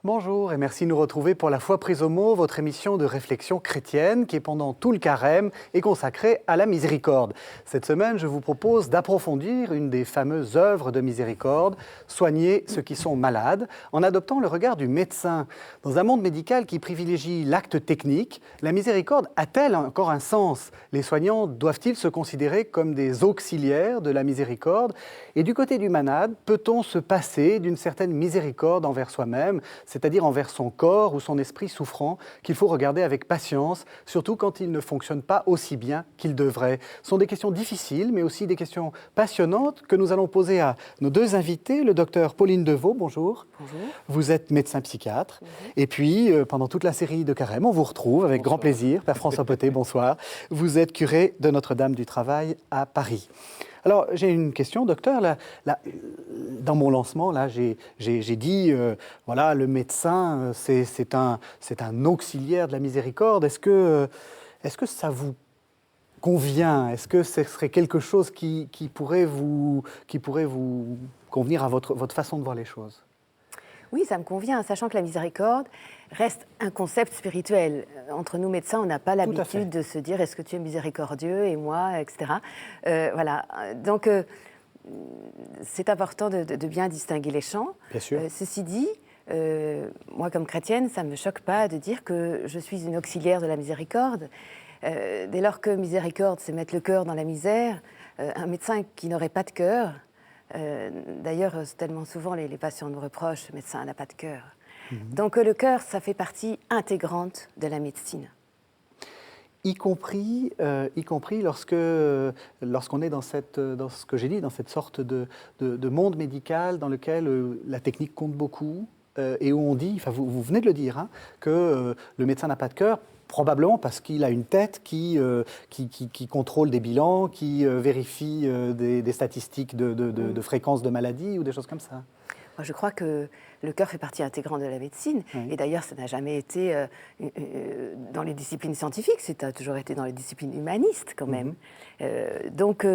Bonjour et merci de nous retrouver pour La Foi prise au mot, votre émission de réflexion chrétienne qui, pendant tout le carême, est consacrée à la miséricorde. Cette semaine, je vous propose d'approfondir une des fameuses œuvres de miséricorde, soigner ceux qui sont malades, en adoptant le regard du médecin. Dans un monde médical qui privilégie l'acte technique, la miséricorde a-t-elle encore un sens? Les soignants doivent-ils se considérer comme des auxiliaires de la miséricorde? Et du côté du malade, peut-on se passer d'une certaine miséricorde envers soi-même, c'est-à-dire envers son corps ou son esprit souffrant, qu'il faut regarder avec patience, surtout quand il ne fonctionne pas aussi bien qu'il devrait. Ce sont des questions difficiles, mais aussi des questions passionnantes que nous allons poser à nos deux invités, le docteur Pauline Deveau, bonjour. Bonjour. Vous êtes médecin psychiatre, et puis pendant toute la série de Carême, on vous retrouve avec grand plaisir. Père François Potet, bonsoir. Vous êtes curé de Notre-Dame du Travail à Paris. Alors, j'ai une question, docteur. Dans mon lancement, là, j'ai dit, voilà, le médecin, c'est un auxiliaire de la miséricorde. Est-ce que ça vous convient? Est-ce que ce serait quelque chose qui pourrait vous convenir à votre façon de voir les choses? Oui, ça me convient, sachant que la miséricorde reste un concept spirituel. Entre nous médecins, on n'a pas l'habitude de se dire « est-ce que tu es miséricordieux ?» et moi, etc. Voilà. Donc, c'est important de bien distinguer les champs. Bien sûr. Ceci dit, moi, comme chrétienne, ça ne me choque pas de dire que je suis une auxiliaire de la miséricorde. Dès lors que miséricorde, c'est mettre le cœur dans la misère, un médecin qui n'aurait pas de cœur, d'ailleurs, tellement souvent les patients nous reprochent, le médecin n'a pas de cœur. Donc le cœur, ça fait partie intégrante de la médecine. Y compris lorsqu'on est dans ce que j'ai dit, dans cette sorte de monde médical dans lequel la technique compte beaucoup et où on dit, enfin vous venez de le dire, hein, que le médecin n'a pas de cœur, probablement parce qu'il a une tête qui contrôle des bilans, qui vérifie des statistiques de fréquence de maladies ou des choses comme ça. Moi, je crois que le cœur fait partie intégrante de la médecine. Oui. Et d'ailleurs, ça n'a jamais été dans les disciplines scientifiques, ça a toujours été dans les disciplines humanistes quand même. Donc,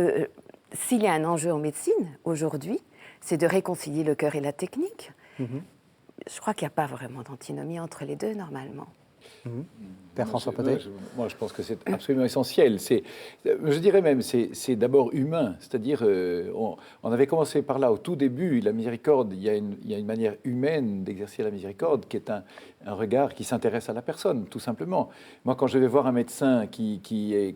s'il y a un enjeu en médecine aujourd'hui, c'est de réconcilier le cœur et la technique. Je crois qu'il n'y a pas vraiment d'antinomie entre les deux, normalement. Père François Potet. Moi, je pense que c'est absolument essentiel. Je dirais même, c'est d'abord humain. C'est-à-dire, on avait commencé par là au tout début. La miséricorde, il y a une manière humaine d'exercer la miséricorde qui est un regard qui s'intéresse à la personne, tout simplement. Moi, quand je vais voir un médecin qui est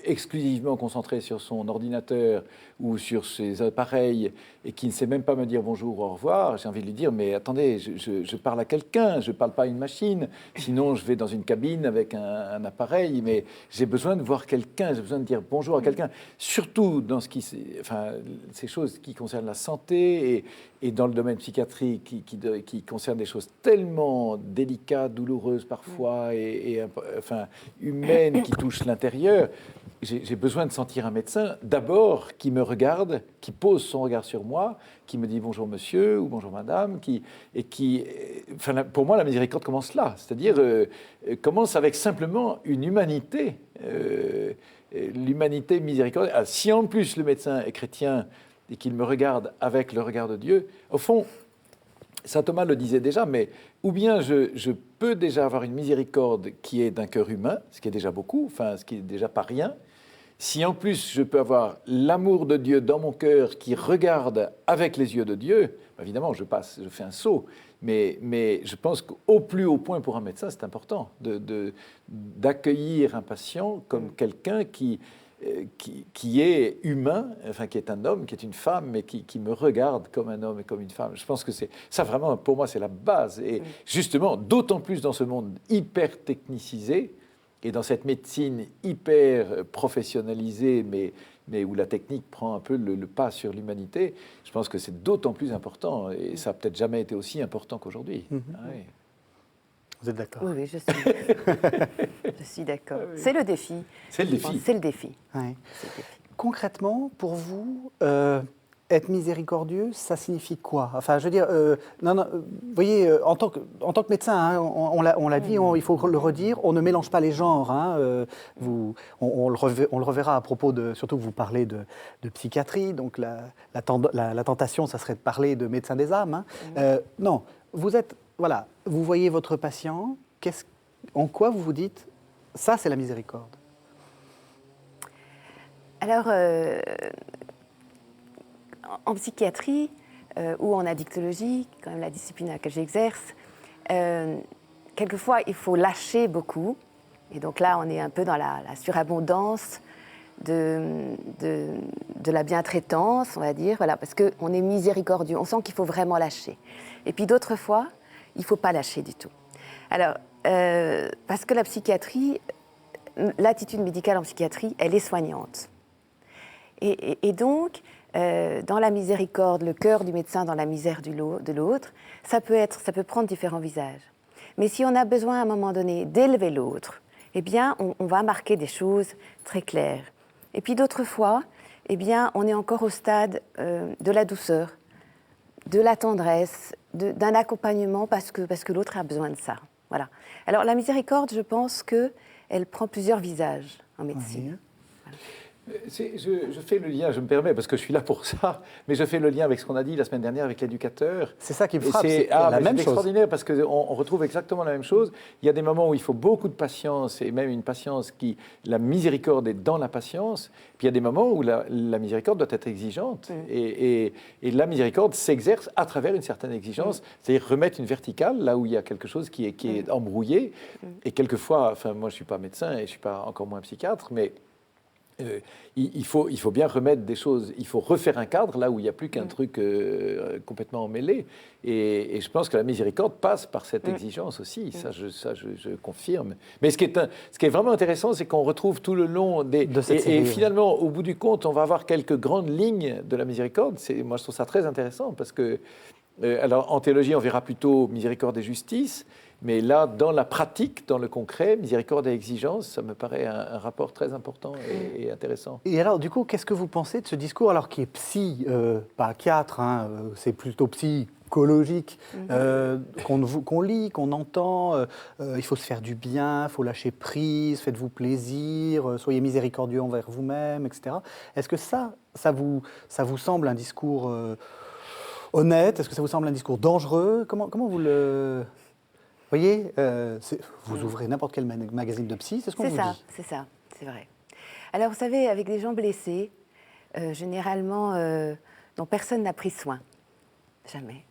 exclusivement concentré sur son ordinateur ou sur ses appareils et qui ne sait même pas me dire bonjour ou au revoir, j'ai envie de lui dire, mais attendez, je parle à quelqu'un, je ne parle pas à une machine, sinon je vais dans une cabine avec un appareil, mais j'ai besoin de voir quelqu'un, j'ai besoin de dire bonjour à quelqu'un, surtout dans ces choses qui concernent la santé et dans le domaine psychiatrique qui concerne des choses tellement délicates, douloureuses parfois et humaines qui touchent l'intérieur. J'ai besoin de sentir un médecin, d'abord, qui me regarde, qui pose son regard sur moi, qui me dit bonjour monsieur ou bonjour madame, pour moi, la miséricorde commence là, c'est-à-dire commence avec simplement une humanité, l'humanité miséricordienne. Si en plus le médecin est chrétien et qu'il me regarde avec le regard de Dieu, au fond, saint Thomas le disait déjà, mais ou bien je peux déjà avoir une miséricorde qui est d'un cœur humain, ce qui est déjà beaucoup, ce qui est déjà pas rien. Si en plus je peux avoir l'amour de Dieu dans mon cœur qui regarde avec les yeux de Dieu, évidemment je fais un saut, mais je pense qu'au plus haut point pour un médecin, c'est important d'accueillir un patient comme quelqu'un qui est humain, qui est un homme, qui est une femme, mais qui me regarde comme un homme et comme une femme. Je pense que ça vraiment, pour moi, c'est la base. Et justement, d'autant plus dans ce monde hyper technicisé et dans cette médecine hyper professionnalisée, mais où la technique prend un peu le pas sur l'humanité, je pense que c'est d'autant plus important. Et ça n'a peut-être jamais été aussi important qu'aujourd'hui. Oui. Vous êtes d'accord? Oui, je suis d'accord. Oui. C'est le défi. C'est le défi. C'est le défi. Oui. Concrètement, pour vous, être miséricordieux, ça signifie quoi? Enfin, je veux dire, vous voyez, en tant que médecin, hein, on l'a dit, il faut le redire, on ne mélange pas les genres. Hein, on le reverra à propos surtout que vous parlez de psychiatrie, donc la tentation, ça serait de parler de médecin des âmes. Hein. Non, vous êtes voilà, vous voyez votre patient, en quoi vous vous dites, ça c'est la miséricorde? Alors, en psychiatrie ou en addictologie, quand même la discipline à laquelle j'exerce, quelquefois il faut lâcher beaucoup. Et donc là, on est un peu dans la surabondance de la bientraitance, on va dire, voilà, parce qu'on est miséricordieux, on sent qu'il faut vraiment lâcher. Et puis d'autres fois, il ne faut pas lâcher du tout. Alors, parce que la psychiatrie, l'attitude médicale en psychiatrie, elle est soignante. Et donc, dans la miséricorde, le cœur du médecin dans la misère de l'autre, ça peut prendre différents visages. Mais si on a besoin à un moment donné d'élever l'autre, eh bien, on va marquer des choses très claires. Et puis d'autres fois, eh bien, on est encore au stade de la douceur, de la tendresse, d'un accompagnement parce que l'autre a besoin de ça. Voilà. Alors la miséricorde, je pense qu'elle prend plusieurs visages en médecine. Oui. Voilà. Je fais le lien, je me permets, parce que je suis là pour ça, mais je fais le lien avec ce qu'on a dit la semaine dernière avec l'éducateur. C'est ça qui me Et frappe, c'est la même chose. C'est extraordinaire parce qu'on retrouve exactement la même chose. Il y a des moments où il faut beaucoup de patience, et même une patience la miséricorde est dans la patience. Puis il y a des moments où la miséricorde doit être exigeante. Et la miséricorde s'exerce à travers une certaine exigence, c'est-à-dire remettre une verticale là où il y a quelque chose qui est embrouillé. Et quelquefois, enfin moi je ne suis pas médecin et je ne suis pas encore moins psychiatre, mais il faut bien remettre des choses, il faut refaire un cadre là où il n'y a plus qu'un truc complètement emmêlé. Et je pense que la miséricorde passe par cette exigence aussi, ça je confirme. Mais ce qui est vraiment intéressant, c'est qu'on retrouve tout le long et finalement, au bout du compte, on va avoir quelques grandes lignes de la miséricorde. Moi, je trouve ça très intéressant parce que, alors en théologie, on verra plutôt miséricorde et justice. Mais là, dans la pratique, dans le concret, miséricorde et exigence, ça me paraît un rapport très important et intéressant. Et alors, du coup, qu'est-ce que vous pensez de ce discours, alors qui est psychiatre, c'est plutôt psychologique, qu'on lit, qu'on entend, il faut se faire du bien, il faut lâcher prise, faites-vous plaisir, soyez miséricordieux envers vous-même, etc. Est-ce que ça vous semble un discours honnête? Est-ce que ça vous semble un discours dangereux? Comment vous le... Vous voyez, vous ouvrez n'importe quel magazine de psy, c'est ce qu'on vous dit. C'est ça, c'est vrai. Alors, vous savez, avec des gens blessés, généralement, dont personne n'a pris soin. Jamais.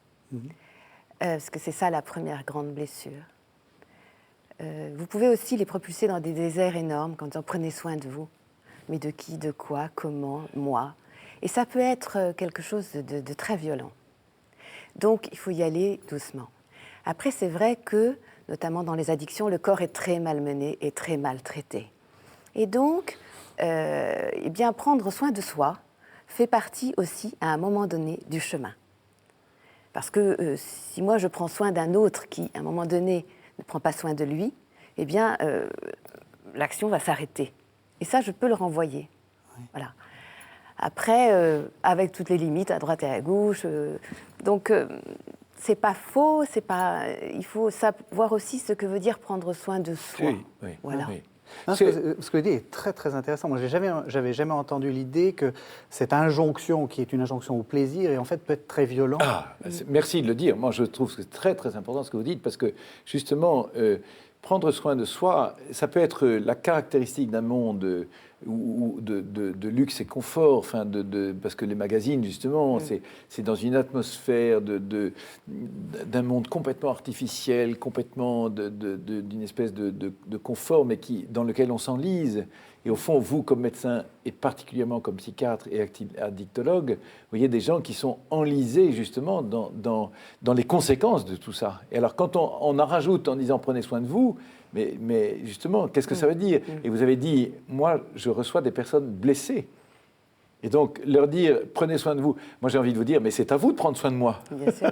Parce que c'est ça la première grande blessure. Vous pouvez aussi les propulser dans des déserts énormes quand on prenez soin de vous. Mais de qui, de quoi, comment, moi. Et ça peut être quelque chose de très violent. Donc, il faut y aller doucement. Après, c'est vrai que, notamment dans les addictions, le corps est très malmené et très maltraité. Et donc, eh bien, prendre soin de soi fait partie aussi, à un moment donné, du chemin. Parce que si moi, je prends soin d'un autre qui, à un moment donné, ne prend pas soin de lui, eh bien, l'action va s'arrêter. Et ça, je peux le renvoyer. Oui. Voilà. Après, avec toutes les limites, à droite et à gauche. Donc... c'est pas faux, il faut savoir aussi ce que veut dire prendre soin de soi. Oui, voilà. Oui. Non, ce que vous dites est très très intéressant. Moi, j'avais jamais entendu l'idée que cette injonction, qui est une injonction au plaisir, et en fait peut être très violente. Merci de le dire. Moi, je trouve que c'est très très important ce que vous dites parce que justement, prendre soin de soi, ça peut être la caractéristique d'un monde de luxe et confort, enfin parce que les magazines, justement, c'est dans une atmosphère d'un monde complètement artificiel, complètement d'une espèce de confort, mais dans lequel on s'enlise. Et au fond, vous, comme médecin, et particulièrement comme psychiatre et addictologue, vous voyez des gens qui sont enlisés, justement, dans les conséquences de tout ça. Et alors, quand on en rajoute en disant « prenez soin de vous », mais justement, qu'est-ce que ça veut dire? Et vous avez dit, moi, je reçois des personnes blessées. Et donc, leur dire, prenez soin de vous, moi j'ai envie de vous dire, mais c'est à vous de prendre soin de moi. Bien sûr.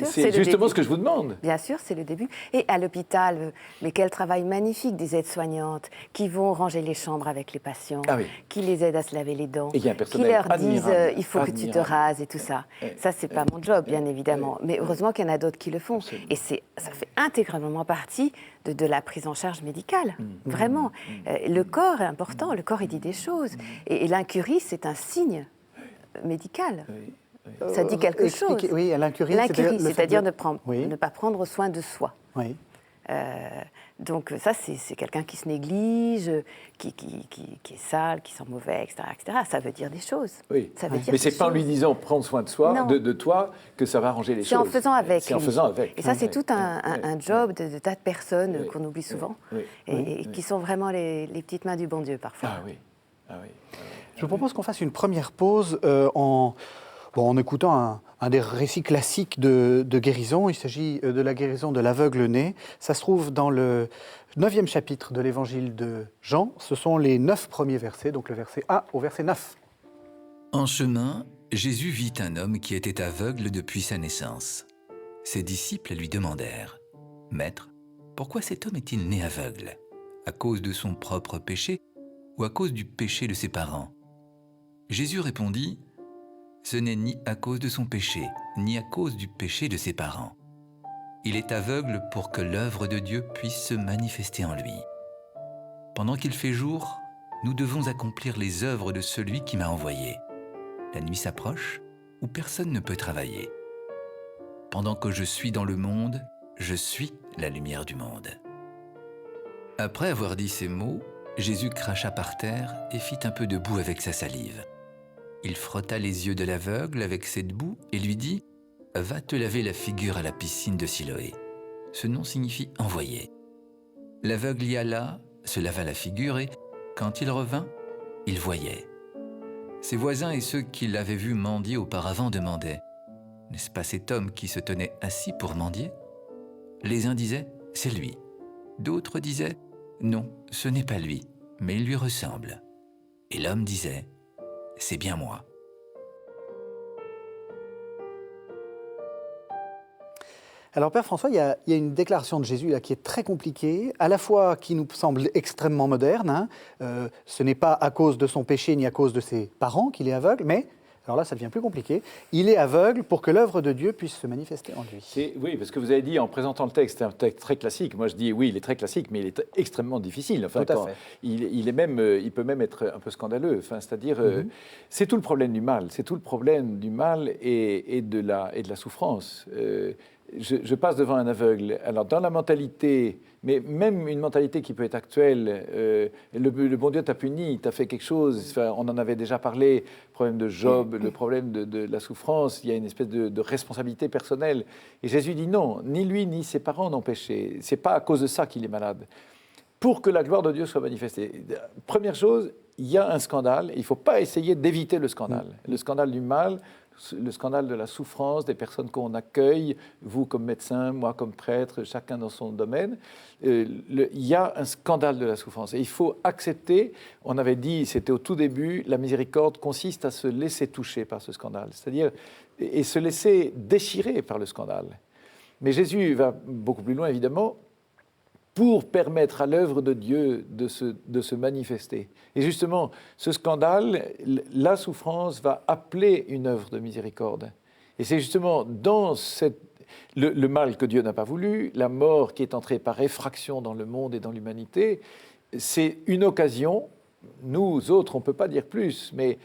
C'est justement ce que je vous demande. Bien sûr, c'est le début. Et à l'hôpital, mais quel travail magnifique des aides-soignantes qui vont ranger les chambres avec les patients, qui les aident à se laver les dents, qui leur disent, il faut que tu te rases et tout ça. Ça, c'est pas mon job, bien évidemment. Mais heureusement qu'il y en a d'autres qui le font. Absolument. Et ça fait intégralement partie de la prise en charge médicale. Vraiment. Le corps est important, le corps, il dit des choses. Et l'incurie, c'est un signe médical. Ça dit quelque chose. Oui, l'incurie, c'est-à-dire Oui. ne pas prendre soin de soi. Oui. Donc ça, c'est quelqu'un qui se néglige, qui est sale, qui sent mauvais, etc. Ça veut dire des choses. Oui. Ça veut dire Mais c'est pas en lui disant prendre soin de soi, de toi, que ça va arranger les choses. C'est en faisant avec. C'est en faisant avec. Et ça, c'est tout un job de tas de personnes qu'on oublie souvent et qui sont vraiment les petites mains du bon Dieu parfois. Ah oui. Ah oui. Je vous propose qu'on fasse une première pause en écoutant un des récits classiques de guérison. Il s'agit de la guérison de l'aveugle-né. Ça se trouve dans le 9e chapitre de l'évangile de Jean. Ce sont les 9 premiers versets, donc le verset 1 au verset 9. En chemin, Jésus vit un homme qui était aveugle depuis sa naissance. Ses disciples lui demandèrent : « Maître, pourquoi cet homme est-il né aveugle ? À cause de son propre péché ou à cause du péché de ses parents ? » Jésus répondit : « Ce n'est ni à cause de son péché, ni à cause du péché de ses parents. Il est aveugle pour que l'œuvre de Dieu puisse se manifester en lui. Pendant qu'il fait jour, nous devons accomplir les œuvres de celui qui m'a envoyé. La nuit s'approche, où personne ne peut travailler. Pendant que je suis dans le monde, je suis la lumière du monde. » Après avoir dit ces mots, Jésus cracha par terre et fit un peu de boue avec sa salive. Il frotta les yeux de l'aveugle avec cette boue et lui dit : « Va te laver la figure à la piscine de Siloé. » Ce nom signifie « envoyé ». L'aveugle y alla, se lava la figure et, quand il revint, il voyait. Ses voisins et ceux qui l'avaient vu mendier auparavant demandaient : « N'est-ce pas cet homme qui se tenait assis pour mendier ? » Les uns disaient : « C'est lui. » D'autres disaient : « Non, ce n'est pas lui, mais il lui ressemble. » Et l'homme disait : « C'est bien moi. » Alors, Père François, il y a une déclaration de Jésus là, qui est très compliquée, à la fois qui nous semble extrêmement moderne. Ce n'est pas à cause de son péché ni à cause de ses parents qu'il est aveugle, mais, alors là, ça devient plus compliqué, il est aveugle pour que l'œuvre de Dieu puisse se manifester en lui. Oui, parce que vous avez dit, en présentant le texte, c'est un texte très classique. Moi, je dis, oui, il est très classique, mais il est extrêmement difficile. Enfin, tout à fait. Il peut même être un peu scandaleux. Enfin, c'est-à-dire, c'est tout le problème du mal. C'est tout le problème du mal et de la souffrance. Je passe devant un aveugle. Alors, dans la mentalité, mais même une mentalité qui peut être actuelle, le bon Dieu t'a puni, t'a fait quelque chose. Enfin, on en avait déjà parlé, le problème de Job, le problème de la souffrance. Il y a une espèce de responsabilité personnelle. Et Jésus dit non, ni lui ni ses parents n'ont péché. C'est pas à cause de ça qu'il est malade. Pour que la gloire de Dieu soit manifestée. Première chose, il y a un scandale. Il ne faut pas essayer d'éviter le scandale. Le scandale du mal, le scandale de la souffrance, des personnes qu'on accueille, vous comme médecin, moi comme prêtre, chacun dans son domaine. Il y a un scandale de la souffrance. Et il faut accepter, on avait dit, c'était au tout début, la miséricorde consiste à se laisser toucher par ce scandale, c'est-à-dire et se laisser déchirer par le scandale. Mais Jésus va beaucoup plus loin, évidemment, pour permettre à l'œuvre de Dieu de se manifester. Et justement, ce scandale, la souffrance va appeler une œuvre de miséricorde. Et c'est justement dans le mal que Dieu n'a pas voulu, la mort qui est entrée par effraction dans le monde et dans l'humanité, c'est une occasion, nous autres, on ne peut pas dire plus, mais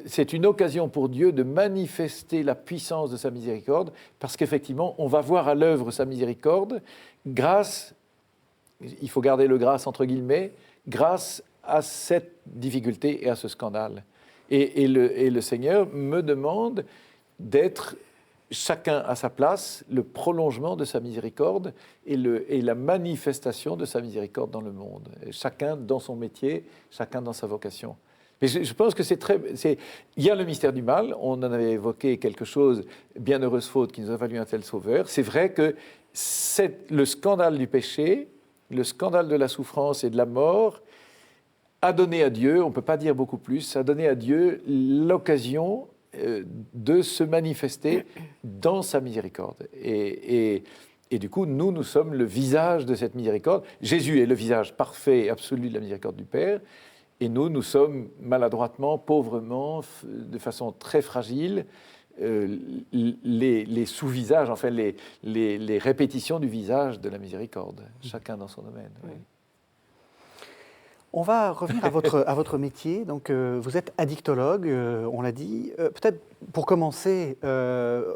c'est une occasion pour Dieu de manifester la puissance de sa miséricorde, parce qu'effectivement, on va voir à l'œuvre sa miséricorde grâce, il faut garder le grâce entre guillemets, grâce à cette difficulté et à ce scandale. Et le Seigneur me demande d'être chacun à sa place, le prolongement de sa miséricorde et la manifestation de sa miséricorde dans le monde. Et chacun dans son métier, chacun dans sa vocation. Mais je pense que il y a le mystère du mal, on en avait évoqué quelque chose, bienheureuse faute qui nous a valu un tel sauveur. C'est vrai que le scandale du péché, le scandale de la souffrance et de la mort a donné à Dieu, on ne peut pas dire beaucoup plus, a donné à Dieu l'occasion de se manifester dans sa miséricorde. Et du coup, nous sommes le visage de cette miséricorde. Jésus est le visage parfait et absolu de la miséricorde du Père. Et nous sommes maladroitement, pauvrement, de façon très fragile, les sous-visages, enfin les répétitions du visage de la miséricorde, chacun dans son domaine. Oui. On va revenir à votre métier. Donc, vous êtes addictologue, on l'a dit. Peut-être pour commencer,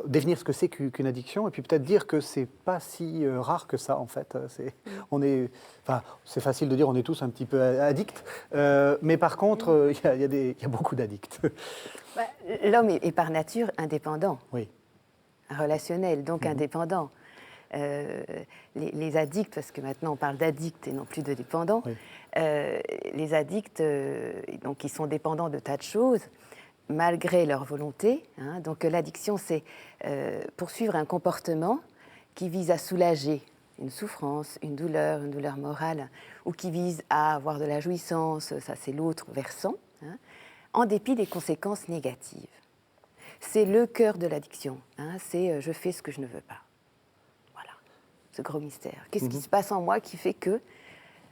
définir ce que c'est qu'une addiction, et puis peut-être dire que c'est pas si rare que ça, en fait. C'est facile de dire on est tous un petit peu addicts, mais par contre, il y a beaucoup d'addicts. L'homme est par nature indépendant, Oui. relationnel, donc indépendant. Les addicts, parce que maintenant on parle d'addicts et non plus de dépendants, Oui. les addicts, donc ils sont dépendants de tas de choses, malgré leur volonté. Donc l'addiction, c'est poursuivre un comportement qui vise à soulager une souffrance, une douleur morale, ou qui vise à avoir de la jouissance, ça c'est l'autre versant, en dépit des conséquences négatives. C'est le cœur de l'addiction, c'est je fais ce que je ne veux pas. Ce gros mystère. Qu'est-ce qui se passe en moi qui fait que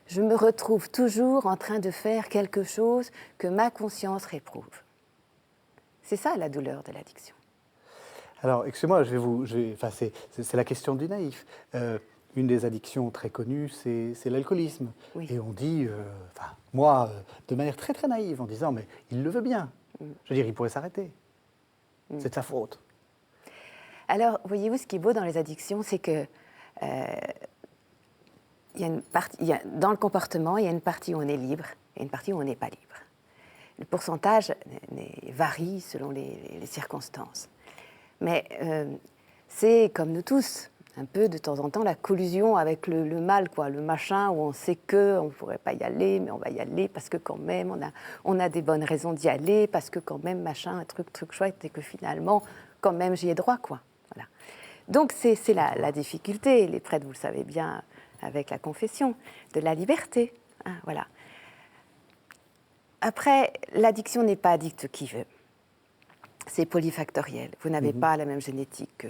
je me retrouve toujours en train de faire quelque chose que ma conscience réprouve? C'est ça la douleur de l'addiction. Alors, excusez-moi, c'est la question du naïf. Une des addictions très connues, c'est l'alcoolisme. Oui. Et on dit, moi, de manière très très naïve, en disant, mais il le veut bien. Je veux dire, il pourrait s'arrêter. C'est de sa faute. Alors, voyez-vous, ce qui est beau dans les addictions, c'est que dans le comportement, il y a une partie où on est libre et une partie où on n'est pas libre. Le pourcentage varie selon les circonstances. Mais c'est, comme nous tous, un peu de temps en temps la collusion avec le mal, quoi, le machin où on sait qu'on ne pourrait pas y aller, mais on va y aller parce que quand même on a des bonnes raisons d'y aller, parce que quand même machin, un truc chouette, et que finalement, quand même j'y ai droit, quoi. Voilà. Donc c'est la difficulté, les prêtres, vous le savez bien, avec la confession, de la liberté. Voilà. Après, l'addiction n'est pas addict qui veut. C'est polyfactoriel. Vous n'avez pas la même génétique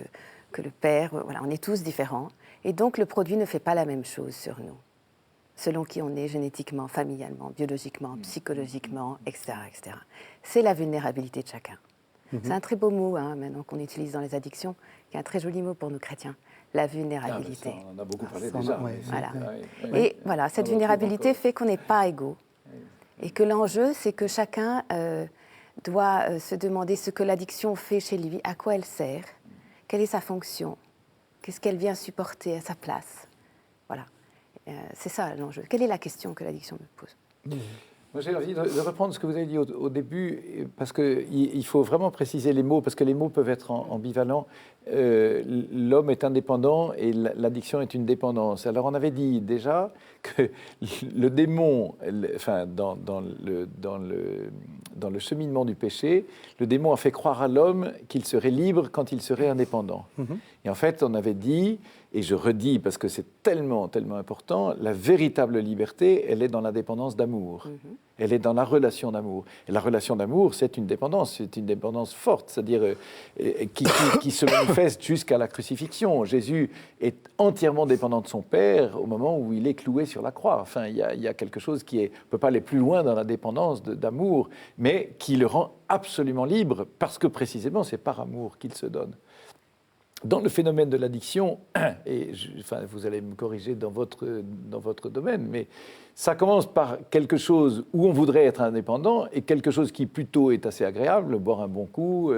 que le père. Voilà, on est tous différents. Et donc le produit ne fait pas la même chose sur nous, selon qui on est génétiquement, familialement, biologiquement, psychologiquement, etc. etc. C'est la vulnérabilité de chacun. C'est un très beau mot, maintenant qu'on utilise dans les addictions, qui est un très joli mot pour nous chrétiens, la vulnérabilité. Ça, on en a beaucoup parlé déjà. Voilà. Et voilà, cette vulnérabilité fait qu'on n'est pas égaux. Et que l'enjeu, c'est que chacun doit se demander ce que l'addiction fait chez lui, à quoi elle sert, quelle est sa fonction, qu'est-ce qu'elle vient supporter à sa place. Voilà. C'est ça l'enjeu. Quelle est la question que l'addiction me pose ? Moi, j'ai envie de reprendre ce que vous avez dit au début, parce qu'il faut vraiment préciser les mots, parce que les mots peuvent être ambivalents. L'homme est indépendant et l'addiction est une dépendance. Alors, on avait dit déjà que le démon, dans le cheminement du péché, le démon a fait croire à l'homme qu'il serait libre quand il serait indépendant. Et en fait, on avait dit, et je redis parce que c'est tellement, tellement important, la véritable liberté, elle est dans la dépendance d'amour. Elle est dans la relation d'amour. Et la relation d'amour, c'est une dépendance forte, c'est-à-dire qui se manifeste jusqu'à la crucifixion. Jésus est entièrement dépendant de son Père au moment où il est cloué sur la croix. Enfin, il y a quelque chose qui ne peut pas aller plus loin dans la dépendance d'amour, mais qui le rend absolument libre, parce que précisément, c'est par amour qu'il se donne. Dans le phénomène de l'addiction, et vous allez me corriger dans votre domaine, mais ça commence par quelque chose où on voudrait être indépendant et quelque chose qui plutôt est assez agréable, boire un bon coup,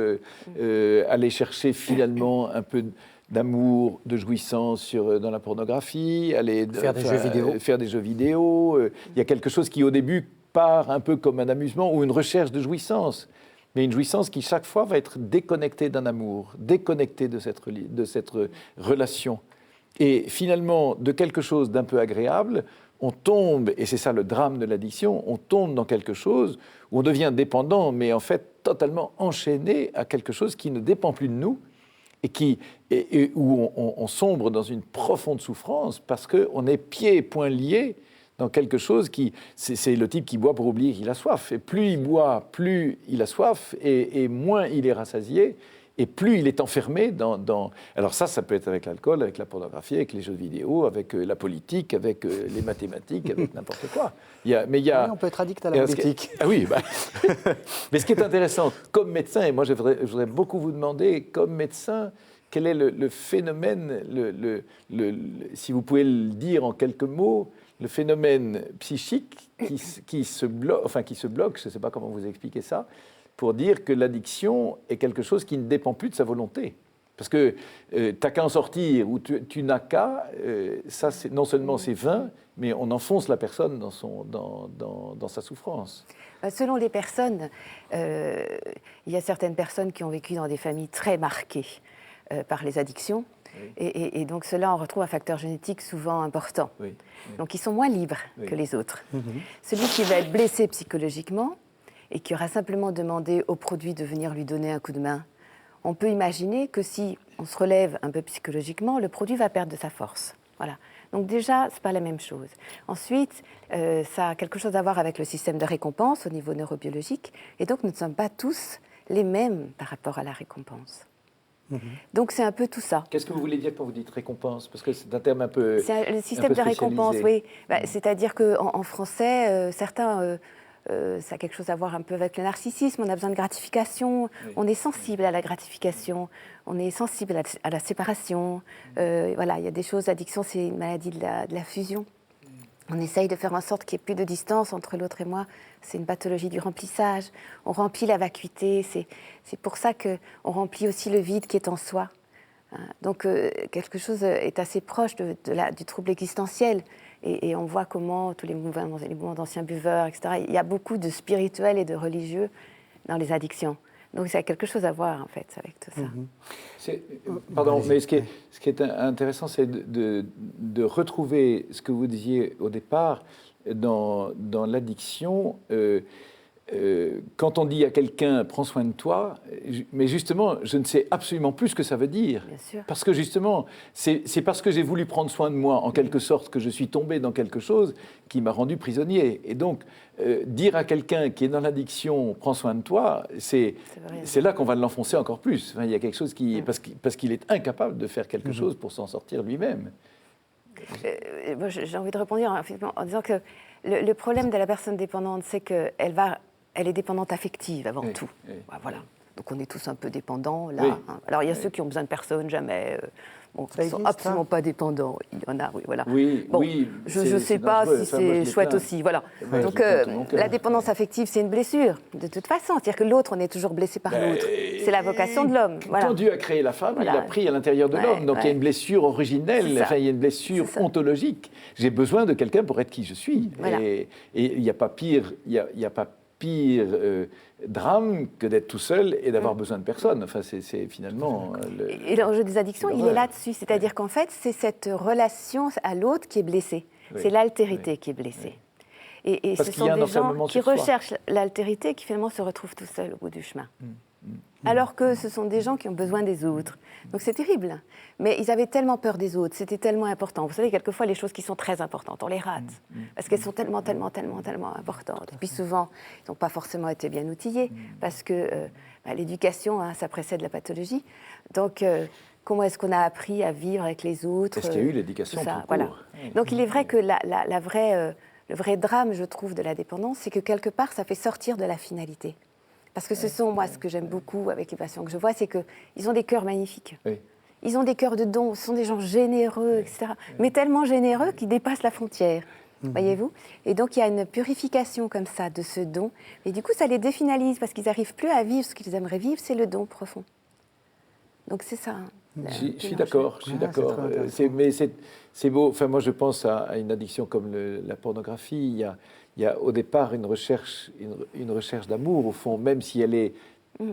aller chercher finalement un peu d'amour, de jouissance dans la pornographie, faire des jeux vidéo. Il y a quelque chose qui au début part un peu comme un amusement ou une recherche de jouissance. Mais une jouissance qui, chaque fois, va être déconnectée d'un amour, déconnectée de cette relation. Et finalement, de quelque chose d'un peu agréable, on tombe, et c'est ça le drame de l'addiction, on tombe dans quelque chose où on devient dépendant, mais en fait totalement enchaîné à quelque chose qui ne dépend plus de nous, et où on sombre dans une profonde souffrance, parce qu'on est pieds et poings liés dans quelque chose c'est le type qui boit pour oublier qu'il a soif. Et plus il boit, plus il a soif, et moins il est rassasié, et plus il est enfermé dans... Alors ça peut être avec l'alcool, avec la pornographie, avec les jeux vidéo, avec la politique, avec les mathématiques, avec n'importe quoi. Oui, on peut être addict à la politique. Oui, mais ce qui est intéressant, comme médecin, et moi je voudrais beaucoup vous demander, comme médecin, quel est le phénomène, si vous pouvez le dire en quelques mots, le phénomène psychique qui se bloque, je ne sais pas comment vous expliquer ça, pour dire que l'addiction est quelque chose qui ne dépend plus de sa volonté. Parce que tu n'as qu'à en sortir ou tu n'as qu'à, ça non seulement c'est vain, mais on enfonce la personne dans sa souffrance. Selon les personnes, il y a certaines personnes qui ont vécu dans des familles très marquées par les addictions. Oui. Et donc cela, on retrouve un facteur génétique souvent important. Oui. Oui. Donc ils sont moins libres que les autres. Celui qui va être blessé psychologiquement et qui aura simplement demandé au produit de venir lui donner un coup de main, on peut imaginer que si on se relève un peu psychologiquement, le produit va perdre de sa force. Voilà. Donc déjà, ce n'est pas la même chose. Ensuite, ça a quelque chose à voir avec le système de récompense au niveau neurobiologique. Et donc, nous ne sommes pas tous les mêmes par rapport à la récompense. Donc, c'est un peu tout ça. Qu'est-ce que vous voulez dire quand vous dites récompense? Parce que c'est un terme un peu le système de récompense, oui. C'est-à-dire qu'en français, certains... ça a quelque chose à voir un peu avec le narcissisme, on a besoin de gratification, on est sensible à la gratification, on est sensible à la séparation. Voilà, il y a des choses, l'addiction, c'est une maladie de la fusion. On essaye de faire en sorte qu'il n'y ait plus de distance entre l'autre et moi. C'est une pathologie du remplissage. On remplit la vacuité, c'est pour ça qu'on remplit aussi le vide qui est en soi. Donc quelque chose est assez proche du trouble existentiel. Et on voit comment tous les mouvements d'anciens buveurs, etc., il y a beaucoup de spirituels et de religieux dans les addictions. Donc ça a quelque chose à voir, en fait, avec tout ça. Pardon, mais ce qui est intéressant, c'est de retrouver ce que vous disiez au départ dans l'addiction. Quand on dit à quelqu'un « prends soin de toi », mais justement, je ne sais absolument plus ce que ça veut dire. Bien sûr. Parce que justement, c'est parce que j'ai voulu prendre soin de moi, en quelque sorte, que je suis tombé dans quelque chose qui m'a rendu prisonnier. Et donc, dire à quelqu'un qui est dans l'addiction « prends soin de toi », c'est là qu'on va l'enfoncer encore plus. Enfin, il y a quelque chose parce qu'il est incapable de faire quelque chose pour s'en sortir lui-même. Moi, j'ai envie de répondre en disant que le problème de la personne dépendante, c'est qu'elle est dépendante affective avant tout. Voilà. Donc on est tous un peu dépendants là. Alors il y a ceux qui ont besoin de personne, jamais. Qui ne sont absolument pas dépendants. Il y en a, voilà. Je ne sais pas si c'est chouette aussi. Voilà. Donc la dépendance affective, c'est une blessure, de toute façon. C'est-à-dire que l'autre, on est toujours blessé par l'autre. C'est la vocation de l'homme. Quand Dieu a créé la femme, il a pris à l'intérieur de l'homme. Donc il y a une blessure originelle, il y a une blessure ontologique. J'ai besoin de quelqu'un pour être qui je suis. Et il n'y a pas pire, drame que d'être tout seul et d'avoir besoin de personne. Enfin, c'est finalement... Et l'enjeu des addictions, il est là-dessus. C'est-à-dire qu'en fait, c'est cette relation à l'autre qui est blessée. C'est l'altérité qui est blessée. Et ce sont des gens qui recherchent l'altérité et qui finalement se retrouvent tout seuls au bout du chemin. Alors que ce sont des gens qui ont besoin des autres. Donc c'est terrible. Mais ils avaient tellement peur des autres, c'était tellement important. Vous savez, quelquefois, les choses qui sont très importantes, on les rate. Parce qu'elles sont tellement importantes. Et puis souvent, ils n'ont pas forcément été bien outillés. Parce que l'éducation, ça précède la pathologie. Donc, comment est-ce qu'on a appris à vivre avec les autres? Est-ce qu'il y a eu l'éducation tout court? Donc il est vrai que le vrai drame, je trouve, de la dépendance, c'est que quelque part, ça fait sortir de la finalité. Parce que moi, ce que j'aime beaucoup avec les patients que je vois, c'est qu'ils ont des cœurs magnifiques. Ils ont des cœurs de dons, ce sont des gens généreux, etc. Mais tellement généreux qu'ils dépassent la frontière, voyez-vous? Et donc, il y a une purification comme ça de ce don. Et du coup, ça les définalise parce qu'ils n'arrivent plus à vivre ce qu'ils aimeraient vivre, c'est le don profond. Donc, c'est ça. Je suis d'accord. Mais c'est beau. Enfin, moi, je pense à une addiction comme la pornographie. Il y a au départ une recherche d'amour, au fond, même si elle est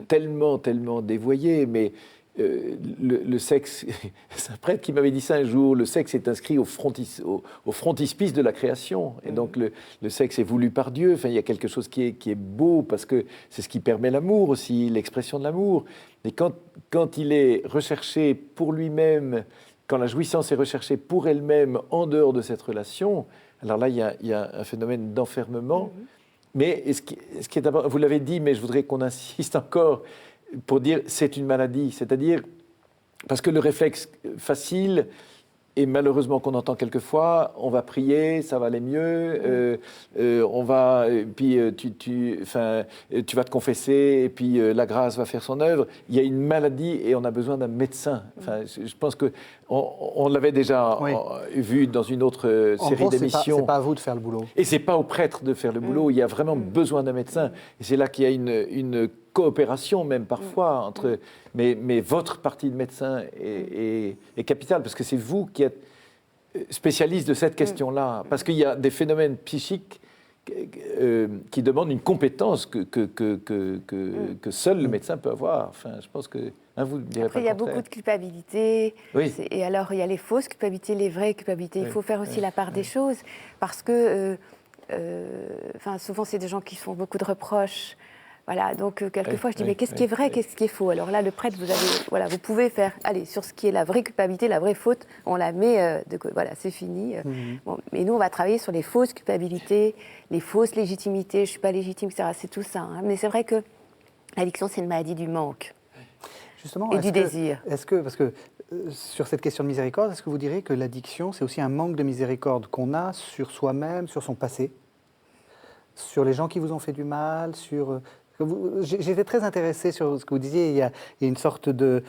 tellement dévoyée. Mais le sexe, c'est un prêtre qui m'avait dit ça un jour, le sexe est inscrit au frontispice de la création. Et donc, le sexe est voulu par Dieu. Enfin, il y a quelque chose qui est beau, parce que c'est ce qui permet l'amour aussi, l'expression de l'amour. Mais quand il est recherché pour lui-même, quand la jouissance est recherchée pour elle-même en dehors de cette relation, alors là, il y a un phénomène d'enfermement. Mais ce qui est important, vous l'avez dit, mais je voudrais qu'on insiste encore pour dire c'est une maladie. C'est-à-dire, parce que le réflexe facile et malheureusement qu'on entend quelquefois, on va prier, ça va aller mieux, on va, puis tu vas te confesser, et puis la grâce va faire son œuvre. Il y a une maladie et on a besoin d'un médecin. Enfin, je pense que on l'avait déjà vu dans une autre série d'émissions. C'est pas à vous de faire le boulot. Et c'est pas au prêtre de faire le boulot. Il y a vraiment besoin d'un médecin. Et c'est là qu'il y a une coopération même parfois entre. Mais votre partie de médecin est capitale parce que c'est vous qui êtes spécialiste de cette question-là. Parce qu'il y a des phénomènes psychiques qui demandent une compétence que seul le médecin peut avoir. Enfin, je pense que vous direz Après, pas il y a le contraire. beaucoup de culpabilité. Oui. Et alors, il y a les fausses culpabilités, les vraies culpabilités. Il faut faire aussi la part des choses parce que souvent, c'est des gens qui font beaucoup de reproches. Voilà, donc quelquefois je dis mais qu'est-ce qui est vrai, qu'est-ce qui est faux? Alors là, le prêtre, vous pouvez faire, allez, sur ce qui est la vraie culpabilité, la vraie faute, on la met voilà, c'est fini. Bon, mais nous, on va travailler sur les fausses culpabilités, les fausses légitimités. Je suis pas légitime, etc. C'est tout ça. Hein. Mais c'est vrai que l'addiction, c'est une maladie du manque. Justement, et du désir. Parce que sur cette question de miséricorde, est-ce que vous diriez que l'addiction, c'est aussi un manque de miséricorde qu'on a sur soi-même, sur son passé, sur les gens qui vous ont fait du mal, sur j'étais très intéressé sur ce que vous disiez. Il y a une sorte de